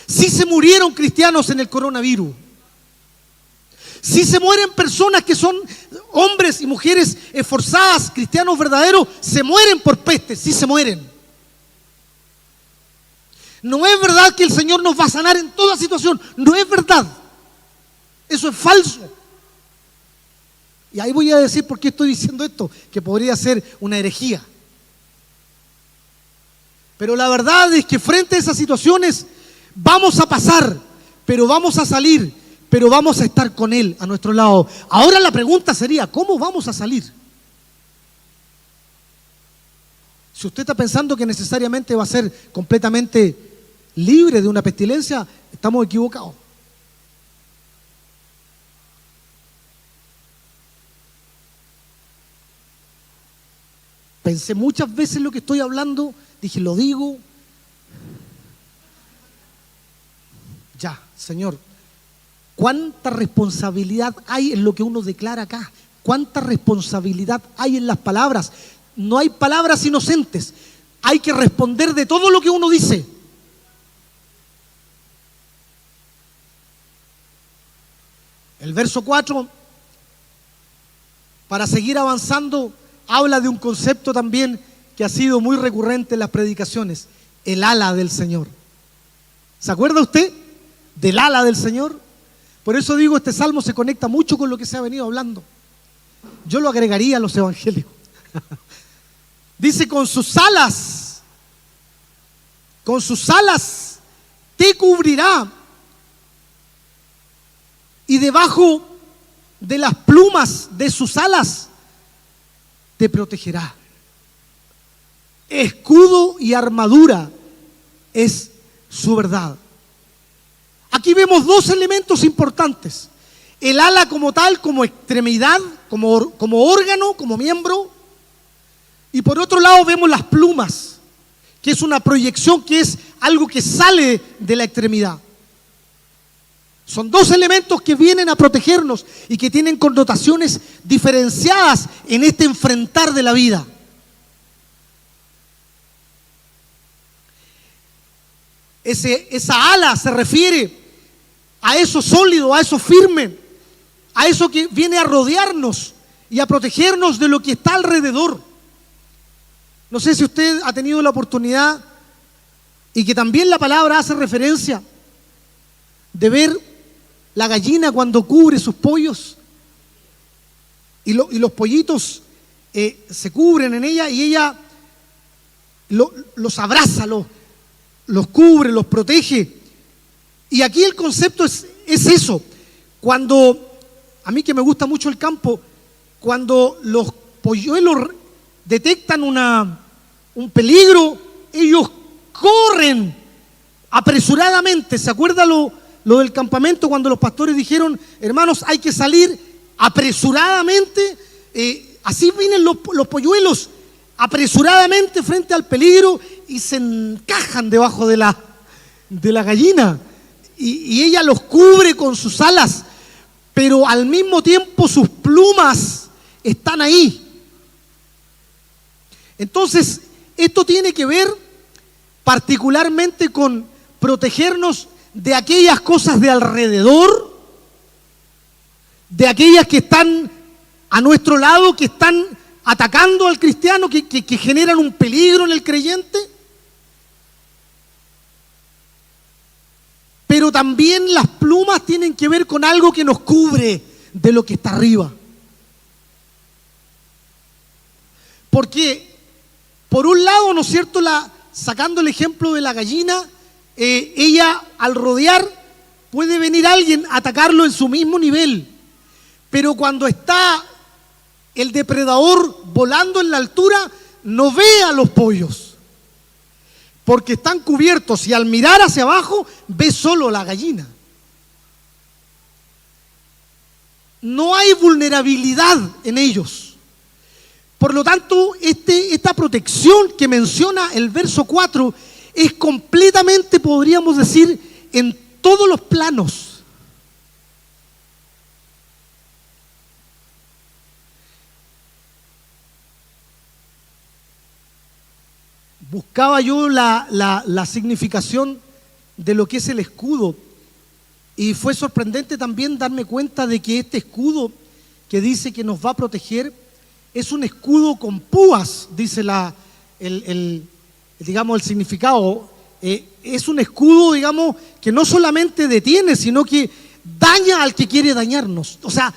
Sí se murieron cristianos en el coronavirus. Sí se mueren personas que son hombres y mujeres esforzadas, cristianos verdaderos, se mueren por peste, sí se mueren. No es verdad que el Señor nos va a sanar en toda situación, no es verdad. Eso es falso. Y ahí voy a decir por qué estoy diciendo esto, que podría ser una herejía. Pero la verdad es que frente a esas situaciones vamos a pasar, pero vamos a salir, pero vamos a estar con Él a nuestro lado. Ahora la pregunta sería, ¿cómo vamos a salir? Si usted está pensando que necesariamente va a ser completamente libre de una pestilencia, estamos equivocados. Pensé muchas veces lo que estoy hablando, dije, lo digo. Ya, Señor, ¿cuánta responsabilidad hay en lo que uno declara acá? ¿Cuánta responsabilidad hay en las palabras? No hay palabras inocentes. Hay que responder de todo lo que uno dice. El verso 4, para seguir avanzando, habla de un concepto también que ha sido muy recurrente en las predicaciones, el ala del Señor. ¿Se acuerda usted del ala del Señor? Por eso digo, este salmo se conecta mucho con lo que se ha venido hablando. Yo lo agregaría a los evangelios. Dice, con sus alas con sus alas te cubrirá y debajo de las plumas de sus alas te protegerá. Escudo y armadura es su verdad. Aquí vemos dos elementos importantes: el ala como tal, como extremidad, como órgano, como miembro, y por otro lado vemos las plumas, que es una proyección, que es algo que sale de la extremidad. Son dos elementos que vienen a protegernos y que tienen connotaciones diferenciadas en este enfrentar de la vida. Esa ala se refiere a eso sólido, a eso firme, a eso que viene a rodearnos y a protegernos de lo que está alrededor. No sé si usted ha tenido la oportunidad, y que también la palabra hace referencia, de ver la gallina cuando cubre sus pollos y los pollitos se cubren en ella, y ella los abraza, los cubre, los protege. Y aquí el concepto es eso. Cuando, a mí que me gusta mucho el campo, cuando los polluelos detectan un peligro, ellos corren apresuradamente. ¿Se acuerda lo del campamento cuando los pastores dijeron: hermanos, hay que salir apresuradamente? Así vienen los polluelos apresuradamente frente al peligro y se encajan debajo de la gallina, y ella los cubre con sus alas, pero al mismo tiempo sus plumas están ahí. Entonces, esto tiene que ver particularmente con protegernos de aquellas cosas de alrededor, de aquellas que están a nuestro lado, que están atacando al cristiano, que generan un peligro en el creyente. Pero también las plumas tienen que ver con algo que nos cubre de lo que está arriba. Porque, por un lado, ¿no es cierto?, sacando el ejemplo de la gallina, ella al rodear puede venir alguien a atacarlo en su mismo nivel. Pero cuando está el depredador volando en la altura, no ve a los pollos, porque están cubiertos, y al mirar hacia abajo ve solo la gallina. No hay vulnerabilidad en ellos. Por lo tanto, esta protección que menciona el verso 4 es completamente, podríamos decir, en todos los planos. Buscaba yo la significación de lo que es el escudo, y fue sorprendente también darme cuenta de que este escudo que dice que nos va a proteger es un escudo con púas, dice digamos, el significado. Es un escudo, digamos, que no solamente detiene, sino que daña al que quiere dañarnos. O sea,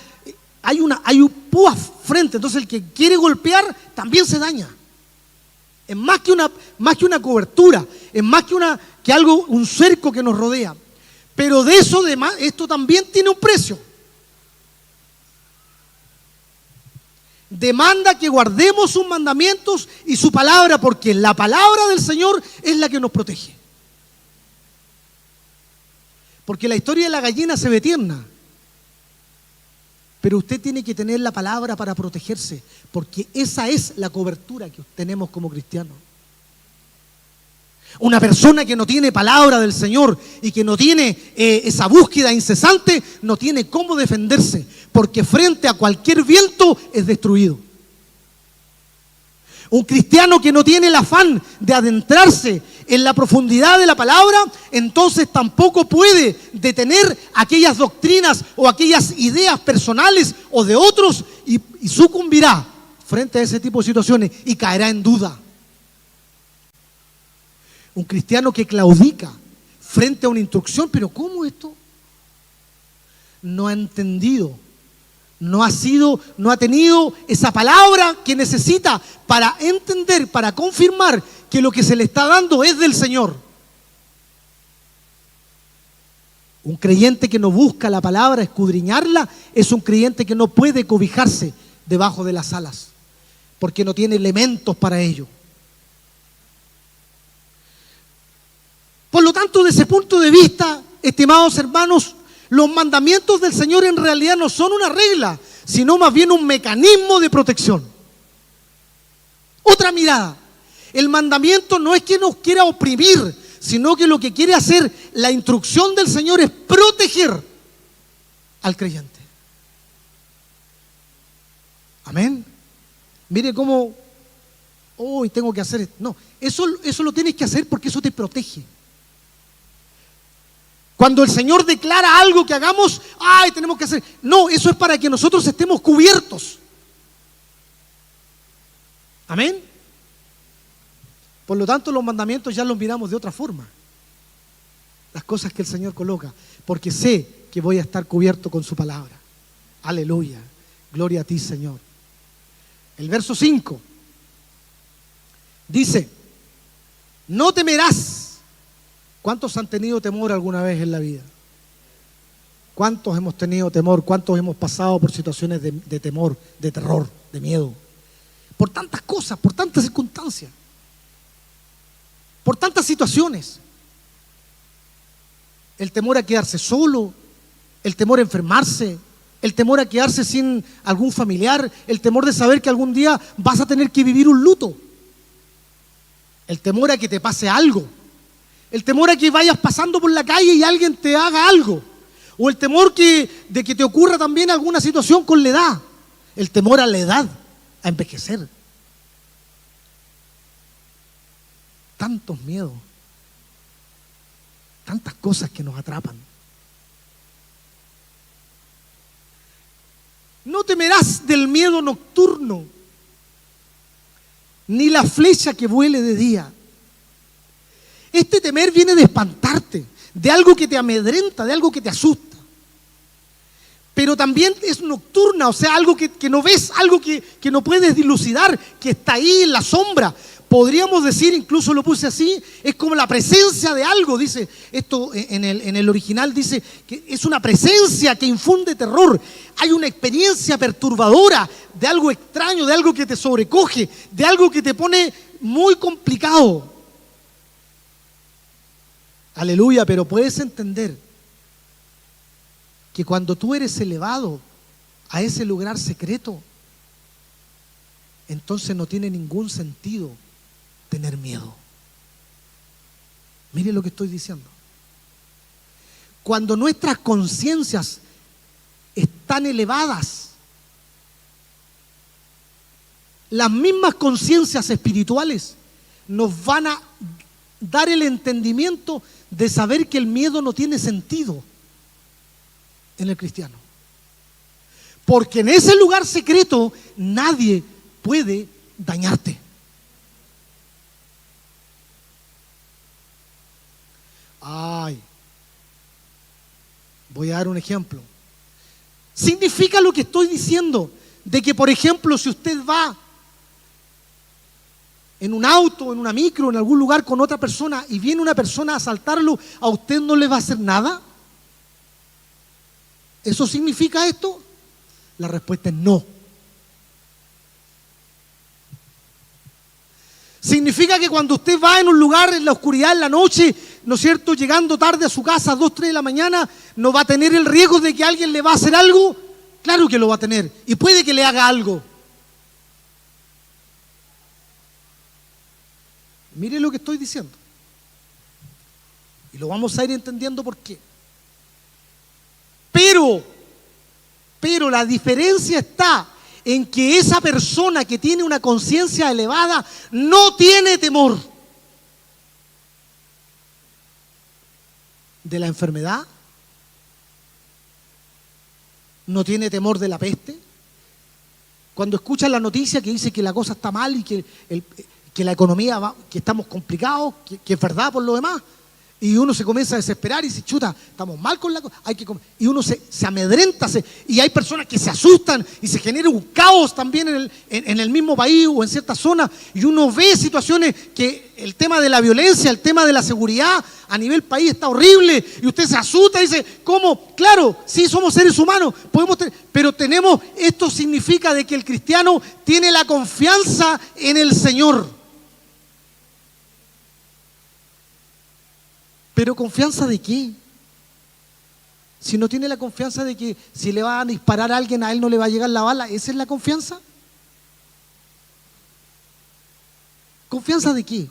hay un púas frente, entonces el que quiere golpear también se daña. Es más que una cobertura, es más que algo, un cerco que nos rodea. Pero de eso, esto también tiene un precio. Demanda que guardemos sus mandamientos y su palabra, porque la palabra del Señor es la que nos protege. Porque la historia de la gallina se ve tierna, pero usted tiene que tener la palabra para protegerse, porque esa es la cobertura que tenemos como cristianos. Una persona que no tiene palabra del Señor y que no tiene esa búsqueda incesante, no tiene cómo defenderse, porque frente a cualquier viento es destruido. Un cristiano que no tiene el afán de adentrarse en la profundidad de la palabra, entonces tampoco puede detener aquellas doctrinas o aquellas ideas personales o de otros, y sucumbirá frente a ese tipo de situaciones y caerá en duda. Un cristiano que claudica frente a una instrucción, pero ¿cómo esto? No ha entendido, no ha tenido esa palabra que necesita para entender, para confirmar que lo que se le está dando es del Señor. Un creyente que no busca la palabra, escudriñarla, es un creyente que no puede cobijarse debajo de las alas, porque no tiene elementos para ello. Por lo tanto, desde ese punto de vista, estimados hermanos, los mandamientos del Señor en realidad no son una regla, sino más bien un mecanismo de protección. Otra mirada, el mandamiento no es que nos quiera oprimir, sino que lo que quiere hacer la instrucción del Señor es proteger al creyente. Amén. Mire cómo, hoy tengo que hacer esto. No, eso lo tienes que hacer porque eso te protege. Cuando el Señor declara algo que hagamos, ay, tenemos que hacer. No, eso es para que nosotros estemos cubiertos. Amén. Por lo tanto, los mandamientos ya los miramos de otra forma. Las cosas que el Señor coloca, porque sé que voy a estar cubierto con su palabra. Aleluya. Gloria a ti, Señor. El verso 5 dice: no temerás. ¿Cuántos han tenido temor alguna vez en la vida? ¿Cuántos hemos tenido temor? ¿Cuántos hemos pasado por situaciones de temor, de terror, de miedo? Por tantas cosas, por tantas circunstancias, por tantas situaciones. El temor a quedarse solo, el temor a enfermarse, el temor a quedarse sin algún familiar, el temor de saber que algún día vas a tener que vivir un luto, el temor a que te pase algo, el temor a que vayas pasando por la calle y alguien te haga algo, o el temor de que te ocurra también alguna situación con la edad, el temor a la edad, a envejecer. Tantos miedos, tantas cosas que nos atrapan. No temerás del miedo nocturno, ni la flecha que vuele de día. Este temer viene de espantarte, de algo que te amedrenta, de algo que te asusta. Pero también es nocturna, o sea, algo que no ves, algo que no puedes dilucidar, que está ahí en la sombra. Podríamos decir, incluso lo puse así, es como la presencia de algo, dice esto en el original, dice que es una presencia que infunde terror. Hay una experiencia perturbadora de algo extraño, de algo que te sobrecoge, de algo que te pone muy complicado. Aleluya, pero puedes entender que cuando tú eres elevado a ese lugar secreto, entonces no tiene ningún sentido tener miedo. Mire lo que estoy diciendo. Cuando nuestras conciencias están elevadas, las mismas conciencias espirituales nos van a dar el entendimiento de saber que el miedo no tiene sentido en el cristiano. Porque en ese lugar secreto nadie puede dañarte. Voy a dar un ejemplo. Significa lo que estoy diciendo, de que por ejemplo si usted va en un auto, en una micro, en algún lugar con otra persona y viene una persona a asaltarlo, ¿a usted no le va a hacer nada? ¿Eso significa esto? La respuesta es no. Significa que cuando usted va en un lugar en la oscuridad, en la noche, ¿no es cierto?, llegando tarde a su casa a 2, 3 de la mañana, ¿no va a tener el riesgo de que alguien le va a hacer algo? Claro que lo va a tener, y puede que le haga algo. Mire lo que estoy diciendo. Y lo vamos a ir entendiendo por qué. Pero la diferencia está en que esa persona que tiene una conciencia elevada no tiene temor de la enfermedad, no tiene temor de la peste. Cuando escuchan la noticia que dice que la cosa está mal y que la economía va, que estamos complicados, que es verdad por lo demás, Y uno se comienza a desesperar y dice, chuta, estamos mal con la cosa, y uno se amedrenta, y hay personas que se asustan y se genera un caos también en el mismo país o en ciertas zonas, y uno ve situaciones que el tema de la violencia, el tema de la seguridad a nivel país está horrible, y usted se asusta y dice, ¿cómo? Claro, sí somos seres humanos, pero esto significa de que el cristiano tiene la confianza en el Señor. ¿Pero confianza de qué? Si no tiene la confianza de que si le va a disparar a alguien, a él no le va a llegar la bala, ¿esa es la confianza? ¿Confianza de qué?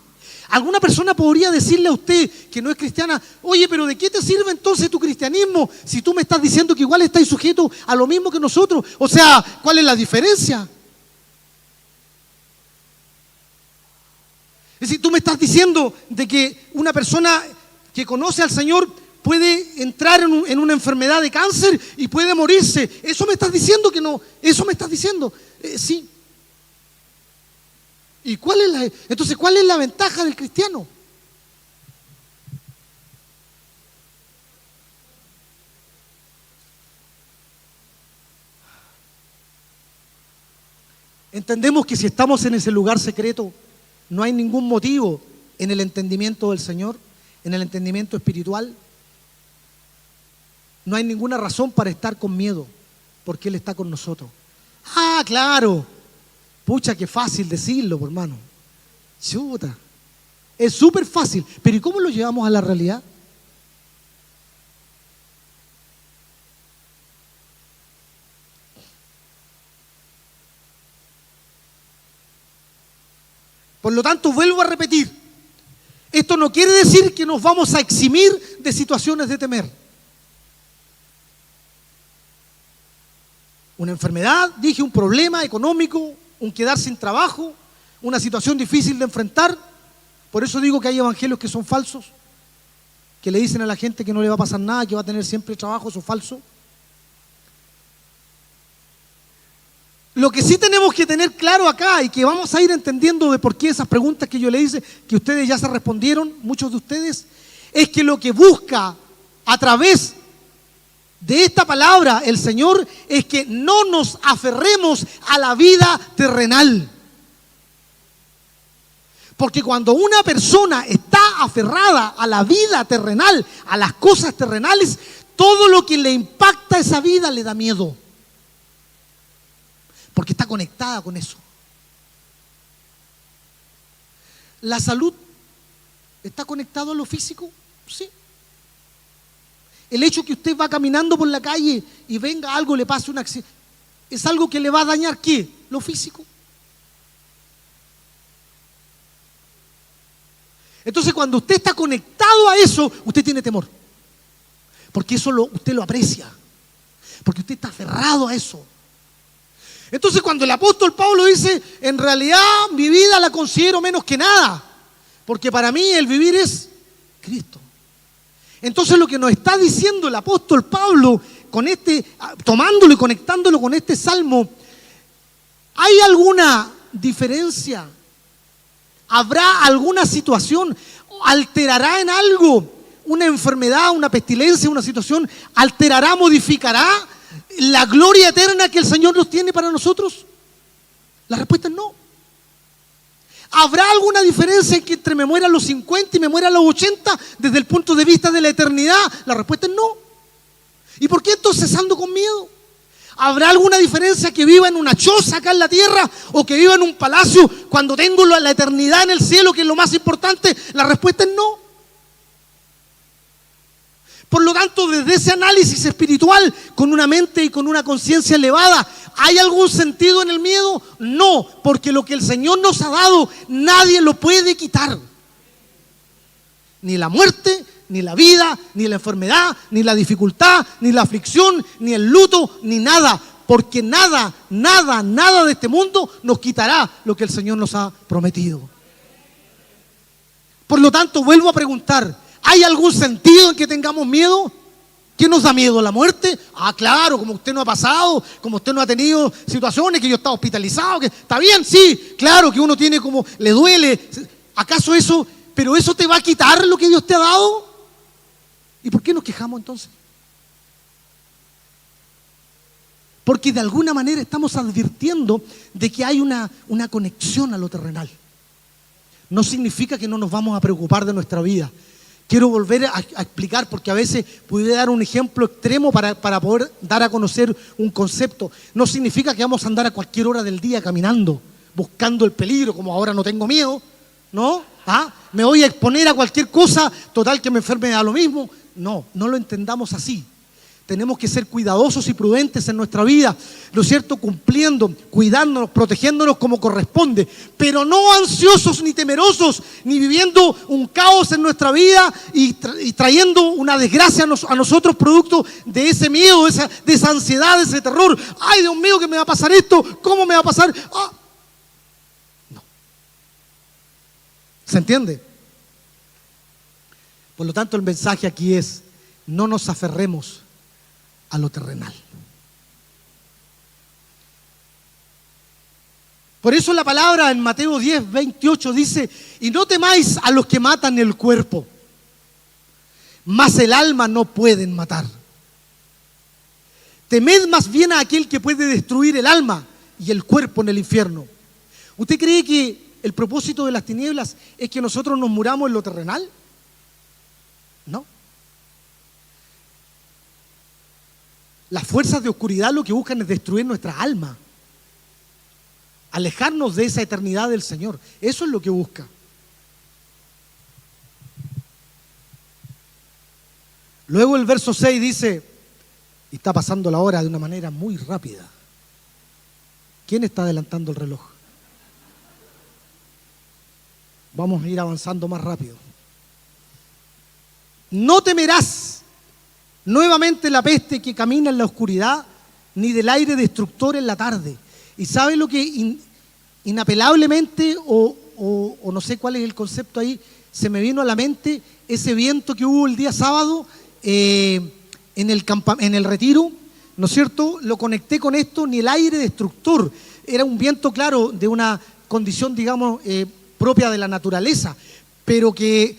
Alguna persona podría decirle a usted que no es cristiana, oye, pero ¿de qué te sirve entonces tu cristianismo si tú me estás diciendo que igual estáis sujetos a lo mismo que nosotros? O sea, ¿cuál es la diferencia? Es decir, tú me estás diciendo de que una persona que conoce al Señor puede entrar en una enfermedad de cáncer y puede morirse. ¿Eso me estás diciendo que no? ¿Eso me estás diciendo? Sí. ¿Y entonces cuál es la ventaja del cristiano? Entendemos que si estamos en ese lugar secreto, no hay ningún motivo en el entendimiento del Señor, en el entendimiento espiritual. No hay ninguna razón para estar con miedo, porque Él está con nosotros. Ah, claro. Pucha, qué fácil decirlo, hermano. Chuta. Es súper fácil. Pero ¿y cómo lo llevamos a la realidad? Por lo tanto, vuelvo a repetir. Esto no quiere decir que nos vamos a eximir de situaciones de temer. Una enfermedad, dije, un problema económico, un quedar sin trabajo, una situación difícil de enfrentar. Por eso digo que hay evangelios que son falsos, que le dicen a la gente que no le va a pasar nada, que va a tener siempre trabajo. Eso es falso. Lo que sí tenemos que tener claro acá y que vamos a ir entendiendo de por qué esas preguntas que yo le hice, que ustedes ya se respondieron, muchos de ustedes, es que lo que busca a través de esta palabra el Señor es que no nos aferremos a la vida terrenal. Porque cuando una persona está aferrada a la vida terrenal, a las cosas terrenales, todo lo que le impacta a esa vida le da miedo. Porque está conectada con eso. ¿La salud está conectada a lo físico? Sí. El hecho que usted va caminando por la calle y venga algo, le pase un accidente, ¿es algo que le va a dañar qué? Lo físico. Entonces, cuando usted está conectado a eso, usted tiene temor. Porque eso usted lo aprecia. Porque usted está aferrado a eso. Entonces, cuando el apóstol Pablo dice, en realidad mi vida la considero menos que nada, porque para mí el vivir es Cristo. Entonces, lo que nos está diciendo el apóstol Pablo, tomándolo y conectándolo con este salmo, ¿hay alguna diferencia? ¿Habrá alguna situación? ¿Alterará en algo? ¿Una enfermedad, una pestilencia, una situación? ¿Alterará, modificará la gloria eterna que el Señor nos tiene para nosotros? La respuesta es no. ¿Habrá alguna diferencia en que entre me muera a los 50 y me muera a los 80 desde el punto de vista de la eternidad? La respuesta es no. ¿Y por qué entonces ando con miedo? ¿Habrá alguna diferencia que viva en una choza acá en la tierra o que viva en un palacio cuando tengo la eternidad en el cielo, que es lo más importante? La respuesta es no. Por lo tanto, desde ese análisis espiritual, con una mente y con una conciencia elevada, ¿hay algún sentido en el miedo? No, porque lo que el Señor nos ha dado, nadie lo puede quitar. Ni la muerte, ni la vida, ni la enfermedad, ni la dificultad, ni la aflicción, ni el luto, ni nada. Porque nada, nada, nada de este mundo nos quitará lo que el Señor nos ha prometido. Por lo tanto, vuelvo a preguntar, ¿hay algún sentido en que tengamos miedo? ¿Qué nos da miedo? ¿La muerte? Ah, claro, como usted no ha pasado, como usted no ha tenido situaciones, que yo estaba hospitalizado, que está bien, sí, claro que uno tiene como, le duele. ¿Acaso eso, pero eso te va a quitar lo que Dios te ha dado? ¿Y por qué nos quejamos entonces? Porque de alguna manera estamos advirtiendo de que hay una conexión a lo terrenal. No significa que no nos vamos a preocupar de nuestra vida. Quiero volver a explicar, porque a veces pude dar un ejemplo extremo para poder dar a conocer un concepto. No significa que vamos a andar a cualquier hora del día caminando, buscando el peligro, como ahora no tengo miedo, ¿no? Me voy a exponer a cualquier cosa, total que me enferme a lo mismo. No, no lo entendamos así. Tenemos que ser cuidadosos y prudentes en nuestra vida, ¿no es cierto? Cumpliendo, cuidándonos, protegiéndonos como corresponde, pero no ansiosos ni temerosos, ni viviendo un caos en nuestra vida y trayendo una desgracia a nosotros producto de ese miedo, de esa ansiedad, de ese terror. ¡Ay, Dios mío, que me va a pasar esto! ¿Cómo me va a pasar? No. ¿Se entiende? Por lo tanto, el mensaje aquí es: no nos aferremos a lo terrenal. Por eso la palabra en Mateo 10:28 dice: y no temáis a los que matan el cuerpo, mas el alma no pueden matar. Temed más bien a aquel que puede destruir el alma y el cuerpo en el infierno. ¿Usted cree que el propósito de las tinieblas es que nosotros nos muramos en lo terrenal? No. Las fuerzas de oscuridad lo que buscan es destruir nuestra alma, alejarnos de esa eternidad del Señor. Eso es lo que busca. Luego el verso 6 dice, y está pasando la hora de una manera muy rápida. ¿Quién está adelantando el reloj? Vamos a ir avanzando más rápido. No temerás nuevamente la peste que camina en la oscuridad, ni del aire destructor en la tarde. ¿Y sabe lo que inapelablemente, o no sé cuál es el concepto ahí, se me vino a la mente? Ese viento que hubo el día sábado en el retiro, ¿no es cierto? Lo conecté con esto, ni el aire destructor. Era un viento, claro, de una condición, digamos, propia de la naturaleza, pero que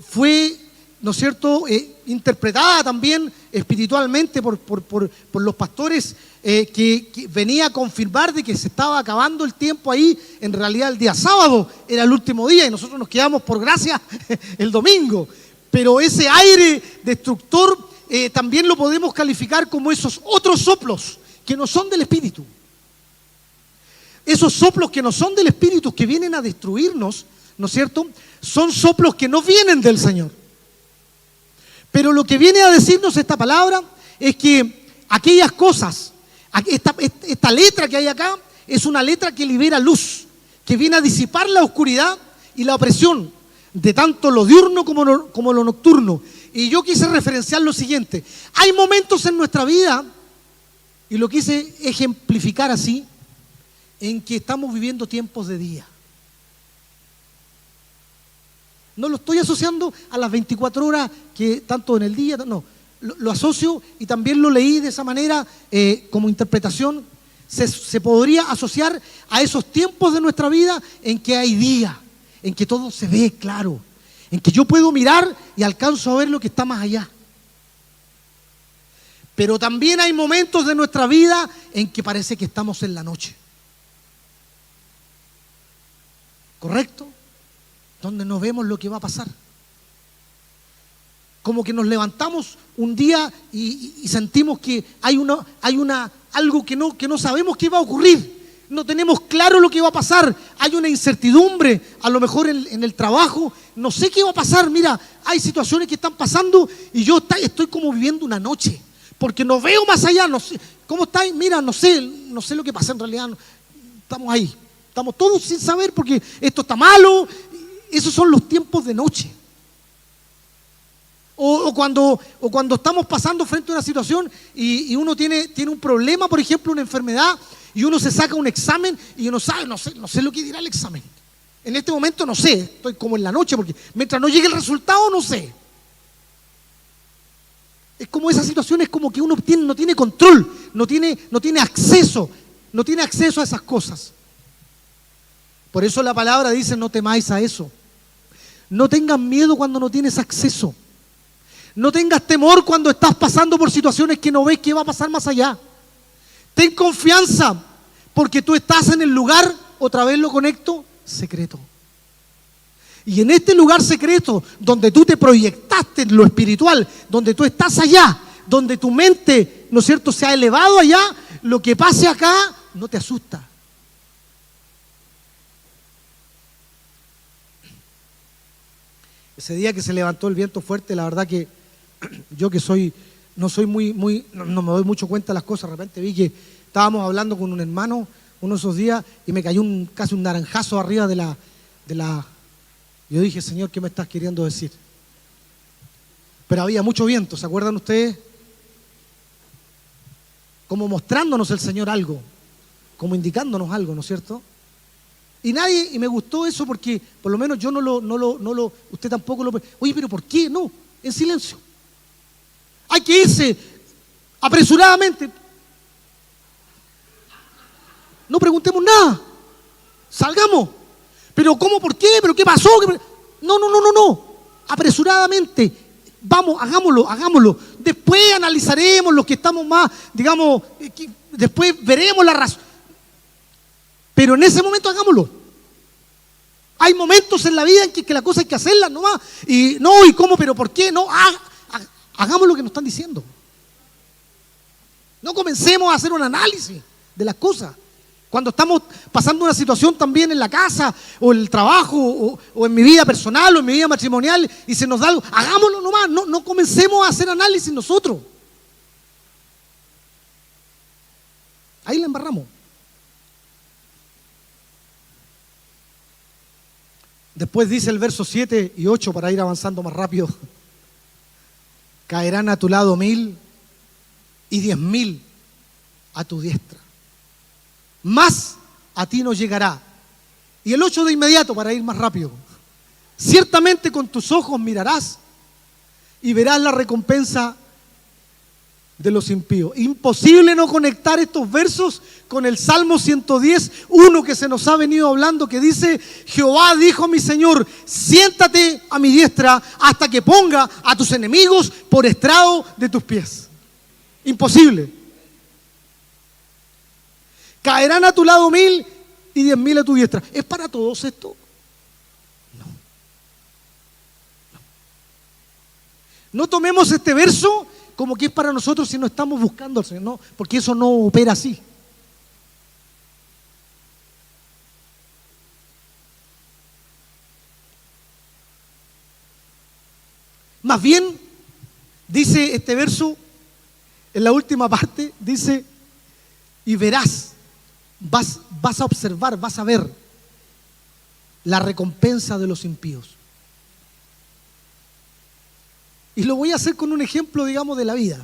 fue, ¿no es cierto?, interpretada también espiritualmente por los pastores, que venía a confirmar de que se estaba acabando el tiempo ahí. En realidad el día sábado era el último día y nosotros nos quedamos por gracia el domingo. Pero ese aire destructor también lo podemos calificar como esos otros soplos que no son del Espíritu. Esos soplos que no son del Espíritu, que vienen a destruirnos, ¿no es cierto?, son soplos que no vienen del Señor. Pero lo que viene a decirnos esta palabra es que aquellas cosas, esta letra que hay acá, es una letra que libera luz, que viene a disipar la oscuridad y la opresión de tanto lo diurno como lo nocturno. Y yo quise referenciar lo siguiente: hay momentos en nuestra vida, y lo quise ejemplificar así, en que estamos viviendo tiempos de día. No lo estoy asociando a las 24 horas que tanto en el día, no. Lo asocio, y también lo leí de esa manera como interpretación. Se podría asociar a esos tiempos de nuestra vida en que hay día, en que todo se ve claro, en que yo puedo mirar y alcanzo a ver lo que está más allá. Pero también hay momentos de nuestra vida en que parece que estamos en la noche. ¿Correcto? Donde no vemos lo que va a pasar. Como que nos levantamos un día y sentimos que hay algo que no sabemos qué va a ocurrir. No tenemos claro lo que va a pasar. Hay una incertidumbre, a lo mejor en el trabajo. No sé qué va a pasar. Mira, hay situaciones que están pasando y yo estoy como viviendo una noche, porque no veo más allá. No sé, ¿cómo estáis? Mira, no sé lo que pasa en realidad. Estamos ahí. Estamos todos sin saber porque esto está malo. Esos son los tiempos de noche. O cuando estamos pasando frente a una situación y uno tiene un problema, por ejemplo, una enfermedad, y uno se saca un examen y uno sabe, no sé lo que dirá el examen. En este momento no sé, estoy como en la noche, porque mientras no llegue el resultado no sé. Es como esa situación, es como que uno no tiene control, no tiene acceso a esas cosas. Por eso la palabra dice: no temáis a eso. No tengan miedo cuando no tienes acceso. No tengas temor cuando estás pasando por situaciones que no ves qué va a pasar más allá. Ten confianza, porque tú estás en el lugar, otra vez lo conecto, secreto. Y en este lugar secreto, donde tú te proyectaste en lo espiritual, donde tú estás allá, donde tu mente, ¿no es cierto?, se ha elevado allá, lo que pase acá no te asusta. Ese día que se levantó el viento fuerte, la verdad que yo que no soy no me doy mucho cuenta de las cosas, de repente vi que estábamos hablando con un hermano uno de esos días y me cayó casi un naranjazo arriba de la. Yo dije, Señor, ¿qué me estás queriendo decir? Pero había mucho viento, ¿se acuerdan ustedes? Como mostrándonos el Señor algo, como indicándonos algo, ¿no es cierto? Y me gustó eso porque por lo menos yo usted tampoco lo. Oye, pero ¿por qué? No, en silencio. Hay que irse apresuradamente. No preguntemos nada. Salgamos. ¿Pero cómo? ¿Por qué? ¿Pero qué pasó? No. Apresuradamente. Vamos, hagámoslo. Después analizaremos los que estamos más, digamos, después veremos la razón. Pero en ese momento hagámoslo. Hay momentos en la vida en que la cosa hay que hacerla nomás. ¿Y cómo? ¿Pero por qué? No, hagamos lo que nos están diciendo. No comencemos a hacer un análisis de las cosas. Cuando estamos pasando una situación también en la casa, o en el trabajo, o en mi vida personal, o en mi vida matrimonial, y se nos da algo, hagámoslo nomás, no comencemos a hacer análisis nosotros. Ahí la embarramos. Después dice el verso 7 y 8, para ir avanzando más rápido: caerán a tu lado 1000 y 10.000 a tu diestra, mas a ti no llegará. Y el 8 de inmediato, para ir más rápido: ciertamente con tus ojos mirarás y verás la recompensa de los impíos. Imposible no conectar estos versos con el Salmo 110, uno que se nos ha venido hablando, que dice: Jehová dijo a mi Señor, siéntate a mi diestra hasta que ponga a tus enemigos por estrado de tus pies. Imposible. Caerán a tu lado 1000 y 10.000 a tu diestra. ¿Es para todos esto? No tomemos este verso como que es para nosotros si no estamos buscando al Señor, no, porque eso no opera así. Más bien, dice este verso, en la última parte, dice: y verás, vas a observar, vas a ver la recompensa de los impíos. Y lo voy a hacer con un ejemplo, digamos, de la vida.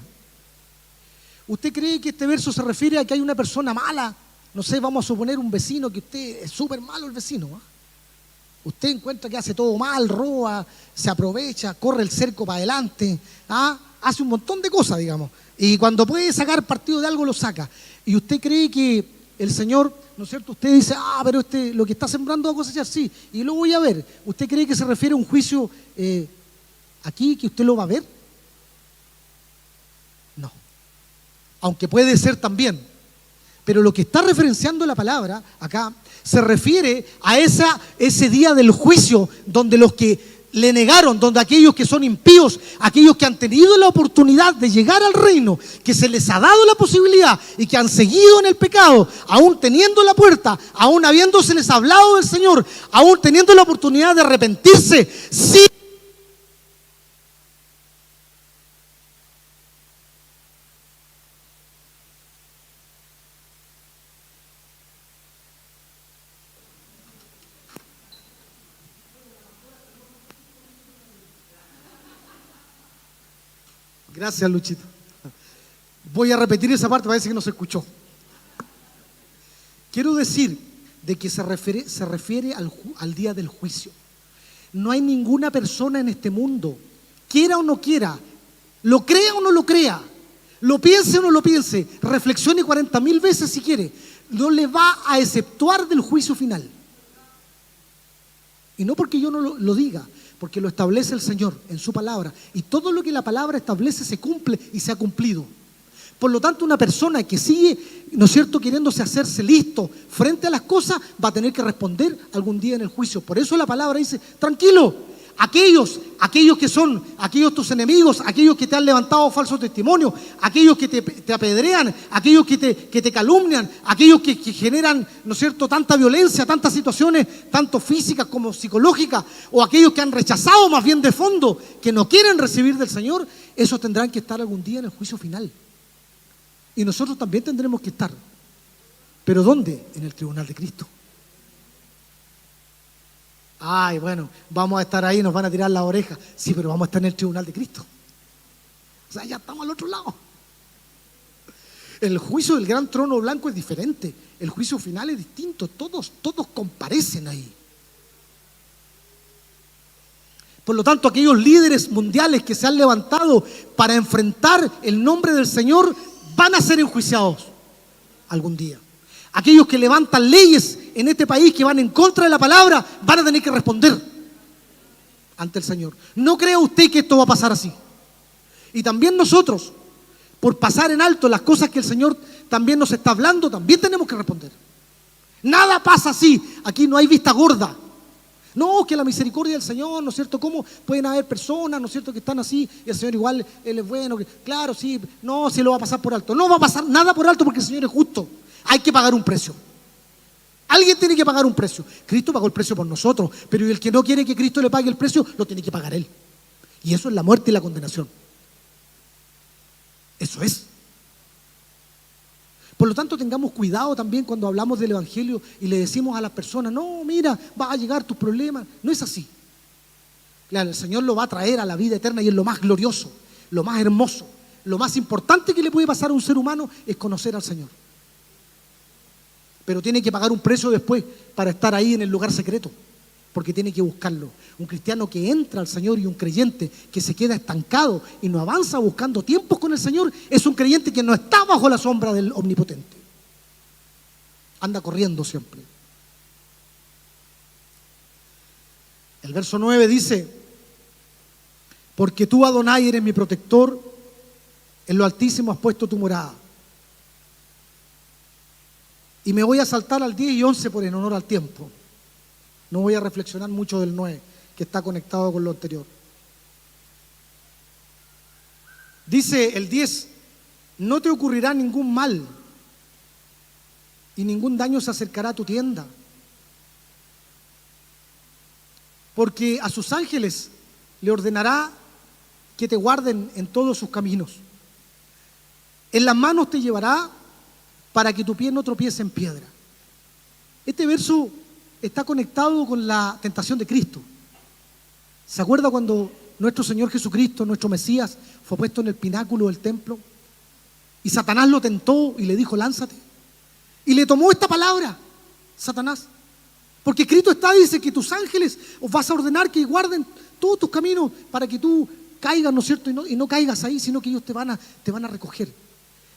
¿Usted cree que este verso se refiere a que hay una persona mala? No sé, vamos a suponer un vecino que usted es súper malo, el vecino, ¿eh? Usted encuentra que hace todo mal, roba, se aprovecha, corre el cerco para adelante, hace un montón de cosas, digamos. Y cuando puede sacar partido de algo, lo saca. Y usted cree que el Señor, ¿no es cierto? Usted dice, pero lo que está sembrando va a cosechar, sí, y lo voy a ver. ¿Usted cree que se refiere a un juicio aquí, que usted lo va a ver? No. Aunque puede ser también. Pero lo que está referenciando la palabra acá se refiere a ese día del juicio, donde los que le negaron, donde aquellos que son impíos, aquellos que han tenido la oportunidad de llegar al reino, que se les ha dado la posibilidad y que han seguido en el pecado, aún teniendo la puerta, aún habiéndoseles hablado del Señor, aún teniendo la oportunidad de arrepentirse, sí. Gracias, Luchito. Voy a repetir esa parte, parece que no se escuchó. Quiero decir de que se refiere al día del juicio. No hay ninguna persona en este mundo, quiera o no quiera, lo crea o no lo crea, lo piense o no lo piense, reflexione 40.000 veces si quiere, no le va a exceptuar del juicio final. Y no porque yo no lo diga, porque lo establece el Señor en su palabra. Y todo lo que la palabra establece se cumple y se ha cumplido. Por lo tanto, una persona que sigue, ¿no es cierto?, queriéndose hacerse listo frente a las cosas, va a tener que responder algún día en el juicio. Por eso la palabra dice, tranquilo, aquellos que son, aquellos tus enemigos, aquellos que te han levantado falsos testimonios, aquellos que te apedrean, aquellos que te calumnian, aquellos que generan, ¿no es cierto?, tanta violencia, tantas situaciones, tanto físicas como psicológicas, o aquellos que han rechazado más bien de fondo, que no quieren recibir del Señor, esos tendrán que estar algún día en el juicio final. Y nosotros también tendremos que estar. ¿Pero dónde? En el tribunal de Cristo. Ay, bueno, vamos a estar ahí, nos van a tirar la oreja. Sí, pero vamos a estar en el tribunal de Cristo. O sea, ya estamos al otro lado. El juicio del gran trono blanco es diferente. El juicio final es distinto. Todos comparecen ahí. Por lo tanto, aquellos líderes mundiales que se han levantado para enfrentar el nombre del Señor van a ser enjuiciados algún día. Aquellos que levantan leyes en este país que van en contra de la palabra van a tener que responder ante el Señor. No crea usted que esto va a pasar así. Y también nosotros, por pasar en alto las cosas que el Señor también nos está hablando, también tenemos que responder. Nada pasa así. Aquí no hay vista gorda. No, que la misericordia del Señor, ¿no es cierto? ¿Cómo pueden haber personas, ¿no es cierto?, que están así y el Señor igual, Él es bueno? Claro, sí, no, se lo va a pasar por alto. No va a pasar nada por alto porque el Señor es justo. Hay que pagar un precio. Alguien tiene que pagar un precio. Cristo pagó el precio por nosotros, pero el que no quiere que Cristo le pague el precio, lo tiene que pagar Él. Y eso es la muerte y la condenación. Eso es. Por lo tanto, tengamos cuidado también cuando hablamos del Evangelio y le decimos a las personas, no, mira, va a llegar tus problemas. No es así. Claro, el Señor lo va a traer a la vida eterna y es lo más glorioso, lo más hermoso, lo más importante que le puede pasar a un ser humano es conocer al Señor. Pero tiene que pagar un precio después para estar ahí en el lugar secreto, porque tiene que buscarlo. Un cristiano que entra al Señor y un creyente que se queda estancado y no avanza buscando tiempos con el Señor es un creyente que no está bajo la sombra del Omnipotente. Anda corriendo siempre. El verso 9 dice, porque tú, Adonai, eres mi protector, en lo altísimo has puesto tu morada. Y me voy a saltar al 10 y 11 por en honor al tiempo. No voy a reflexionar mucho del 9, que está conectado con lo anterior. Dice el 10, no te ocurrirá ningún mal y ningún daño se acercará a tu tienda. Porque a sus ángeles le ordenará que te guarden en todos sus caminos. En las manos te llevará para que tu pie no tropiece en piedra. Este verso está conectado con la tentación de Cristo. ¿Se acuerda cuando nuestro Señor Jesucristo, nuestro Mesías, fue puesto en el pináculo del templo? Y Satanás lo tentó y le dijo, lánzate. Y le tomó esta palabra, Satanás. Porque Cristo dice que tus ángeles os vas a ordenar que guarden todos tus caminos para que tú caigas, ¿no es cierto? Y no caigas ahí, sino que ellos te van a recoger.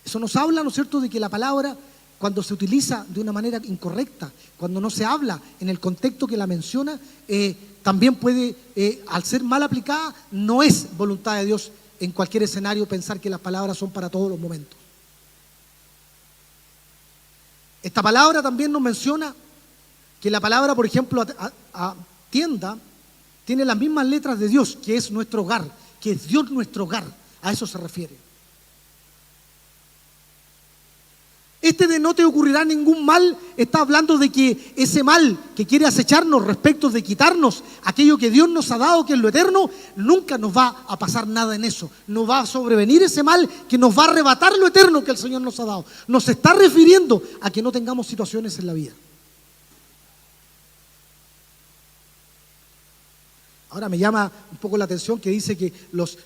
Eso nos habla, ¿no es cierto?, de que la palabra, cuando se utiliza de una manera incorrecta, cuando no se habla en el contexto que la menciona, también puede, al ser mal aplicada, no es voluntad de Dios en cualquier escenario pensar que las palabras son para todos los momentos. Esta palabra también nos menciona que la palabra, por ejemplo, tienda, tiene las mismas letras de Dios, que es nuestro hogar, que es Dios nuestro hogar, a eso se refiere. Este de no te ocurrirá ningún mal está hablando de que ese mal que quiere acecharnos respecto de quitarnos aquello que Dios nos ha dado, que es lo eterno, nunca nos va a pasar nada en eso. No va a sobrevenir ese mal que nos va a arrebatar lo eterno que el Señor nos ha dado. Nos está refiriendo a que no tengamos situaciones en la vida. Ahora me llama un poco la atención que dice que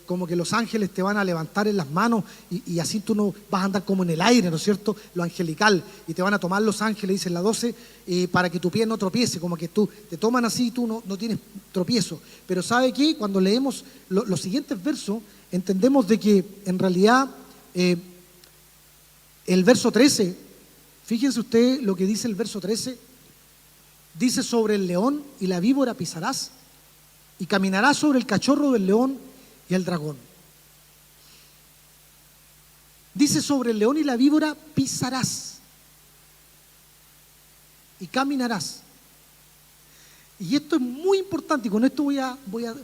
como que los ángeles te van a levantar en las manos y así tú no vas a andar como en el aire, ¿no es cierto? Lo angelical, y te van a tomar los ángeles, dice en la 12, para que tu pie no tropiece, como que tú te toman así y tú no tienes tropiezo. Pero ¿sabe qué? Cuando leemos los siguientes versos, entendemos de que en realidad el verso 13, fíjense usted lo que dice el verso 13. Dice: sobre el león y la víbora pisarás, y caminarás sobre el cachorro del león y el dragón. Dice: sobre el león y la víbora pisarás y caminarás. Y esto es muy importante, y con esto voy a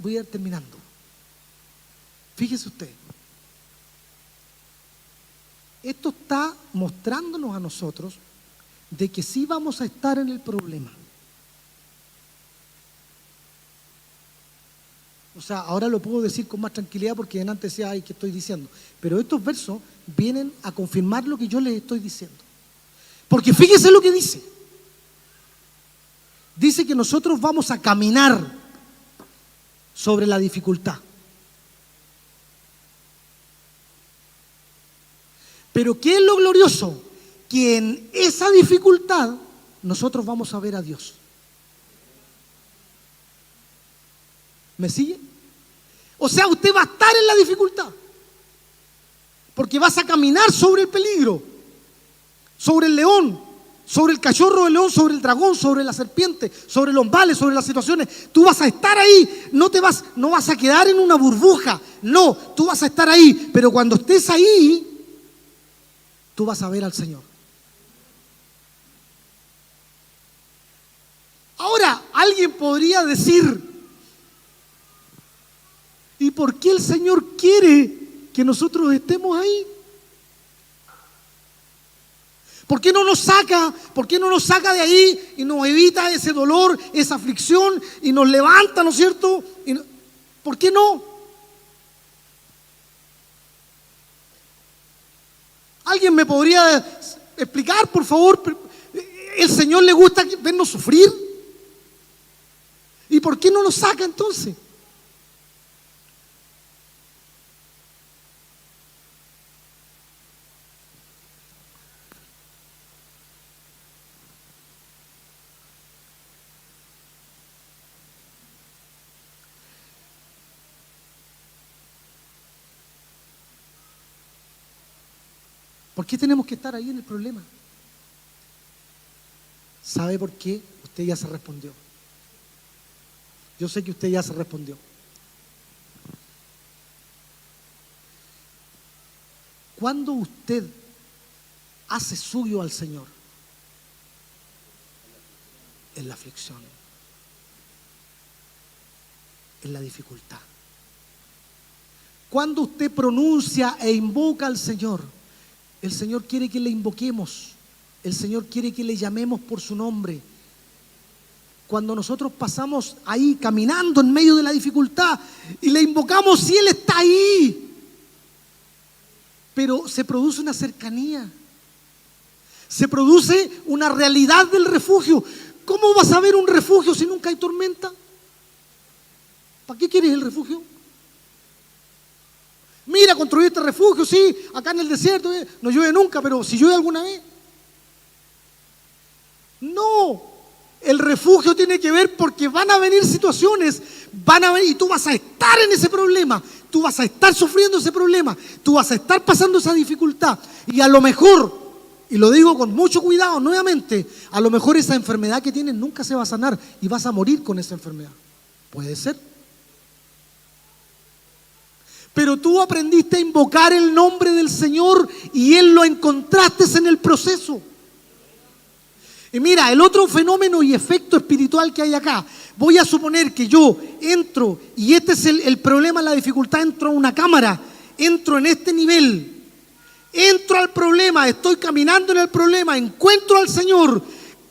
ir terminando. Fíjese usted, esto está mostrándonos a nosotros de que sí vamos a estar en el problema. O sea, ahora lo puedo decir con más tranquilidad porque antes decía: ay, ¿qué estoy diciendo? Pero estos versos vienen a confirmar lo que yo les estoy diciendo. Porque fíjese lo que dice. Dice que nosotros vamos a caminar sobre la dificultad. Pero ¿qué es lo glorioso? Que en esa dificultad nosotros vamos a ver a Dios. ¿Me sigue? O sea, usted va a estar en la dificultad, porque vas a caminar sobre el peligro, sobre el león, sobre el cachorro del león, sobre el dragón, sobre la serpiente, sobre los males, sobre las situaciones. Tú vas a estar ahí, no vas a quedar en una burbuja, no, tú vas a estar ahí. Pero cuando estés ahí, tú vas a ver al Señor. Ahora, alguien podría decir: ¿y por qué el Señor quiere que nosotros estemos ahí? ¿Por qué no nos saca? ¿Por qué no nos saca de ahí y nos evita ese dolor, esa aflicción, y nos levanta, ¿no es cierto? ¿Por qué no? ¿Alguien me podría explicar, por favor? ¿El Señor le gusta vernos sufrir? ¿Y por qué no nos saca entonces? ¿Por qué tenemos que estar ahí en el problema? ¿Sabe por qué? Usted ya se respondió. Yo sé que usted ya se respondió. Cuando usted hace suyo al Señor, en la aflicción, en la dificultad. Cuando usted pronuncia e invoca al Señor, el Señor quiere que le invoquemos. El Señor quiere que le llamemos por su nombre. Cuando nosotros pasamos ahí caminando en medio de la dificultad y le invocamos, si Él está ahí. Pero se produce una cercanía, se produce una realidad del refugio. ¿Cómo vas a ver un refugio si nunca hay tormenta? ¿Para qué quieres el refugio? Mira, construí este refugio, sí, acá en el desierto, no llueve nunca, pero si llueve alguna vez. No, el refugio tiene que ver porque van a venir situaciones, y tú vas a estar en ese problema, tú vas a estar sufriendo ese problema, tú vas a estar pasando esa dificultad, y a lo mejor, y lo digo con mucho cuidado nuevamente, a lo mejor esa enfermedad que tienes nunca se va a sanar y vas a morir con esa enfermedad. Puede ser. Pero tú aprendiste a invocar el nombre del Señor y Él lo encontraste en el proceso. Y mira, el otro fenómeno y efecto espiritual que hay acá, voy a suponer que yo entro, y este es el problema, la dificultad, entro a una cámara, entro en este nivel, entro al problema, estoy caminando en el problema, encuentro al Señor,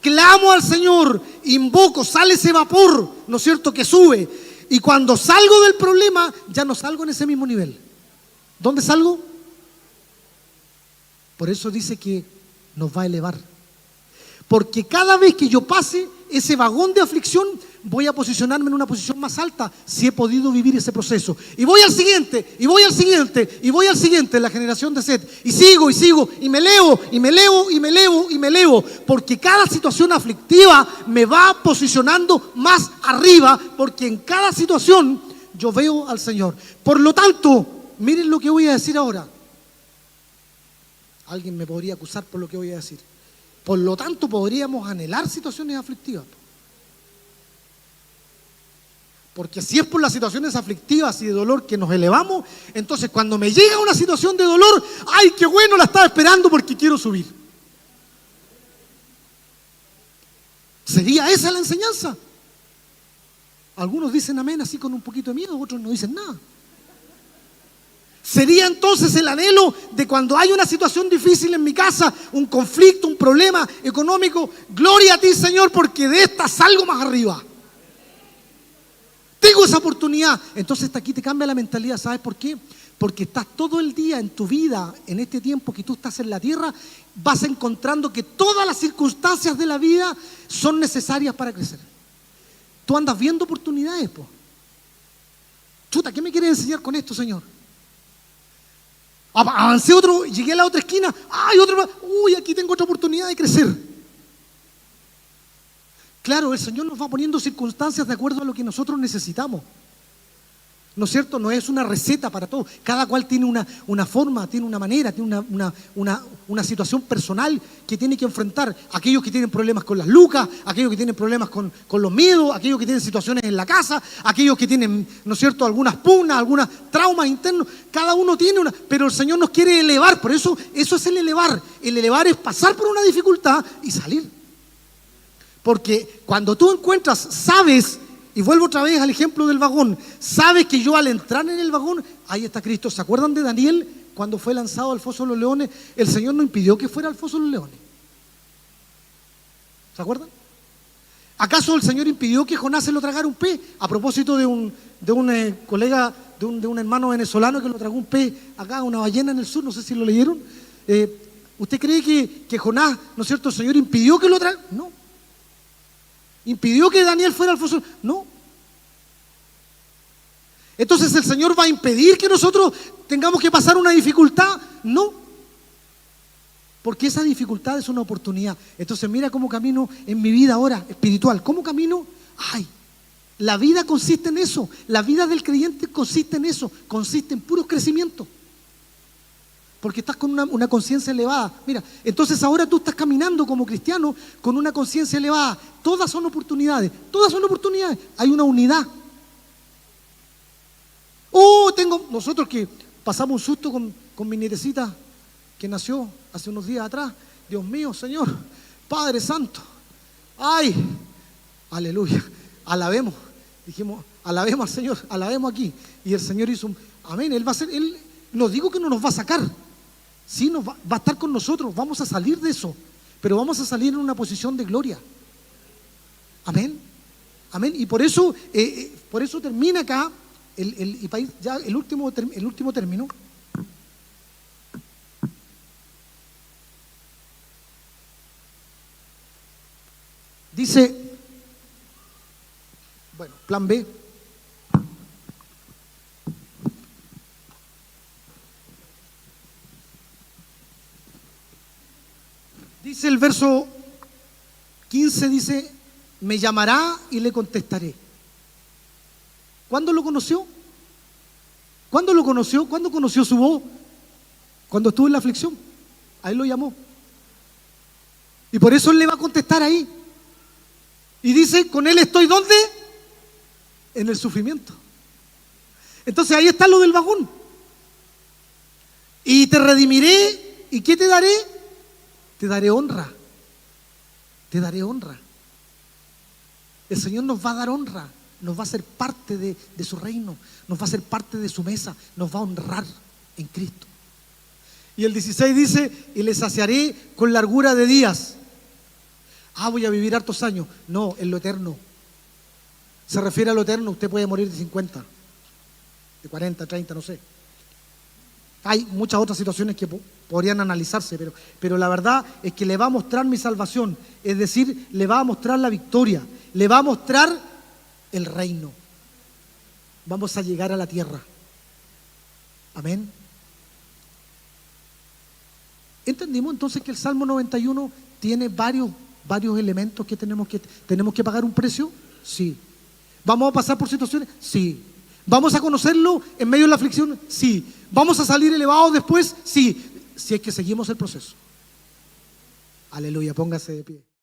clamo al Señor, invoco, sale ese vapor, ¿no es cierto?, que sube. Y cuando salgo del problema, ya no salgo en ese mismo nivel. ¿Dónde salgo? Por eso dice que nos va a elevar. Porque cada vez que yo pase ese vagón de aflicción, voy a posicionarme en una posición más alta si he podido vivir ese proceso. Y voy al siguiente, y voy al siguiente, y voy al siguiente, la generación de sed. Y sigo, y me elevo, y me elevo, y me elevo, y me elevo. Porque cada situación aflictiva me va posicionando más arriba, porque en cada situación yo veo al Señor. Por lo tanto, miren lo que voy a decir ahora. Alguien me podría acusar por lo que voy a decir. Por lo tanto, podríamos anhelar situaciones aflictivas. Porque si es por las situaciones aflictivas y de dolor que nos elevamos, entonces cuando me llega una situación de dolor, ¡ay, qué bueno! La estaba esperando porque quiero subir. ¿Sería esa la enseñanza? Algunos dicen amén así con un poquito de miedo, otros no dicen nada. ¿Sería entonces el anhelo de cuando hay una situación difícil en mi casa, un conflicto, un problema económico? Gloria a ti, Señor, porque de esta salgo más arriba. Tengo esa oportunidad. Entonces aquí te cambia la mentalidad. ¿Sabes por qué? Porque estás todo el día en tu vida, en este tiempo que tú estás en la tierra, vas encontrando que todas las circunstancias de la vida son necesarias para crecer. Tú andas viendo oportunidades, po. Chuta, ¿qué me quieres enseñar con esto, Señor? Avancé otro, llegué a la otra esquina, ¡ay, otro más! ¡Uy, aquí tengo otra oportunidad de crecer! Claro, el Señor nos va poniendo circunstancias de acuerdo a lo que nosotros necesitamos. ¿No es cierto? No es una receta para todo. Cada cual tiene una forma, tiene una manera, tiene una situación personal que tiene que enfrentar. Aquellos que tienen problemas con las lucas, aquellos que tienen problemas con los miedos, aquellos que tienen situaciones en la casa, aquellos que tienen, ¿no es cierto?, algunas pugnas, algunos traumas internos. Cada uno tiene una, pero el Señor nos quiere elevar. Por eso es el elevar. El elevar es pasar por una dificultad y salir. Porque cuando tú encuentras, sabes. Y vuelvo otra vez al ejemplo del vagón. ¿Sabes que yo al entrar en el vagón, ahí está Cristo? ¿Se acuerdan de Daniel cuando fue lanzado al foso de los leones? El Señor no impidió que fuera al foso de los leones. ¿Se acuerdan? ¿Acaso el Señor impidió que Jonás se lo tragara un pez? A propósito de un colega, de un hermano venezolano que lo tragó un pez acá, una ballena en el sur, no sé si lo leyeron. ¿Usted cree que Jonás, ¿no es cierto?, el Señor impidió que lo tragara? No. ¿Impidió que Daniel fuera al foso? No. Entonces el Señor va a impedir que nosotros tengamos que pasar una dificultad. No. Porque esa dificultad es una oportunidad. Entonces mira cómo camino en mi vida ahora espiritual. ¿Cómo camino? Ay, la vida consiste en eso. La vida del creyente consiste en eso. Consiste en puro crecimiento. Porque estás con una conciencia elevada. Mira, entonces ahora tú estás caminando como cristiano con una conciencia elevada. Todas son oportunidades. Todas son oportunidades. Hay una unidad. Nosotros que pasamos un susto con mi nietecita que nació hace unos días atrás. Dios mío, Señor, Padre Santo. ¡Ay! Aleluya. Alabemos. Dijimos, alabemos al Señor, alabemos aquí. Y el Señor hizo amén. Él va a hacer, no digo que no nos va a sacar. Sí, va a estar con nosotros, vamos a salir de eso, pero vamos a salir en una posición de gloria. Amén. Amén. Y por eso termina acá el último término. Dice, bueno, plan B. Dice el verso 15, dice, me llamará y le contestaré. ¿Cuándo lo conoció? ¿Cuándo lo conoció? ¿Cuándo conoció su voz? Cuando estuvo en la aflicción. A él lo llamó. Y por eso él le va a contestar ahí. Y dice, con él estoy, ¿dónde? En el sufrimiento. Entonces ahí está lo del vagón. Y te redimiré. ¿Y qué te daré? Te daré honra. Te daré honra. El Señor nos va a dar honra. Nos va a hacer parte de su reino. Nos va a hacer parte de su mesa. Nos va a honrar en Cristo. Y el 16 dice, y le saciaré con largura de días. Voy a vivir hartos años. No, en lo eterno. Se refiere a lo eterno. Usted puede morir de 50, de 40, 30, no sé. Hay muchas otras situaciones que podrían analizarse, pero la verdad es que le va a mostrar mi salvación. Es decir, le va a mostrar la victoria. Le va a mostrar el reino. Vamos a llegar a la tierra. Amén. ¿Entendimos entonces que el Salmo 91 tiene varios elementos que tenemos que pagar un precio? Sí. ¿Vamos a pasar por situaciones? Sí. ¿Vamos a conocerlo en medio de la aflicción? Sí. ¿Vamos a salir elevados después? Sí. Si es que seguimos el proceso. Aleluya, póngase de pie.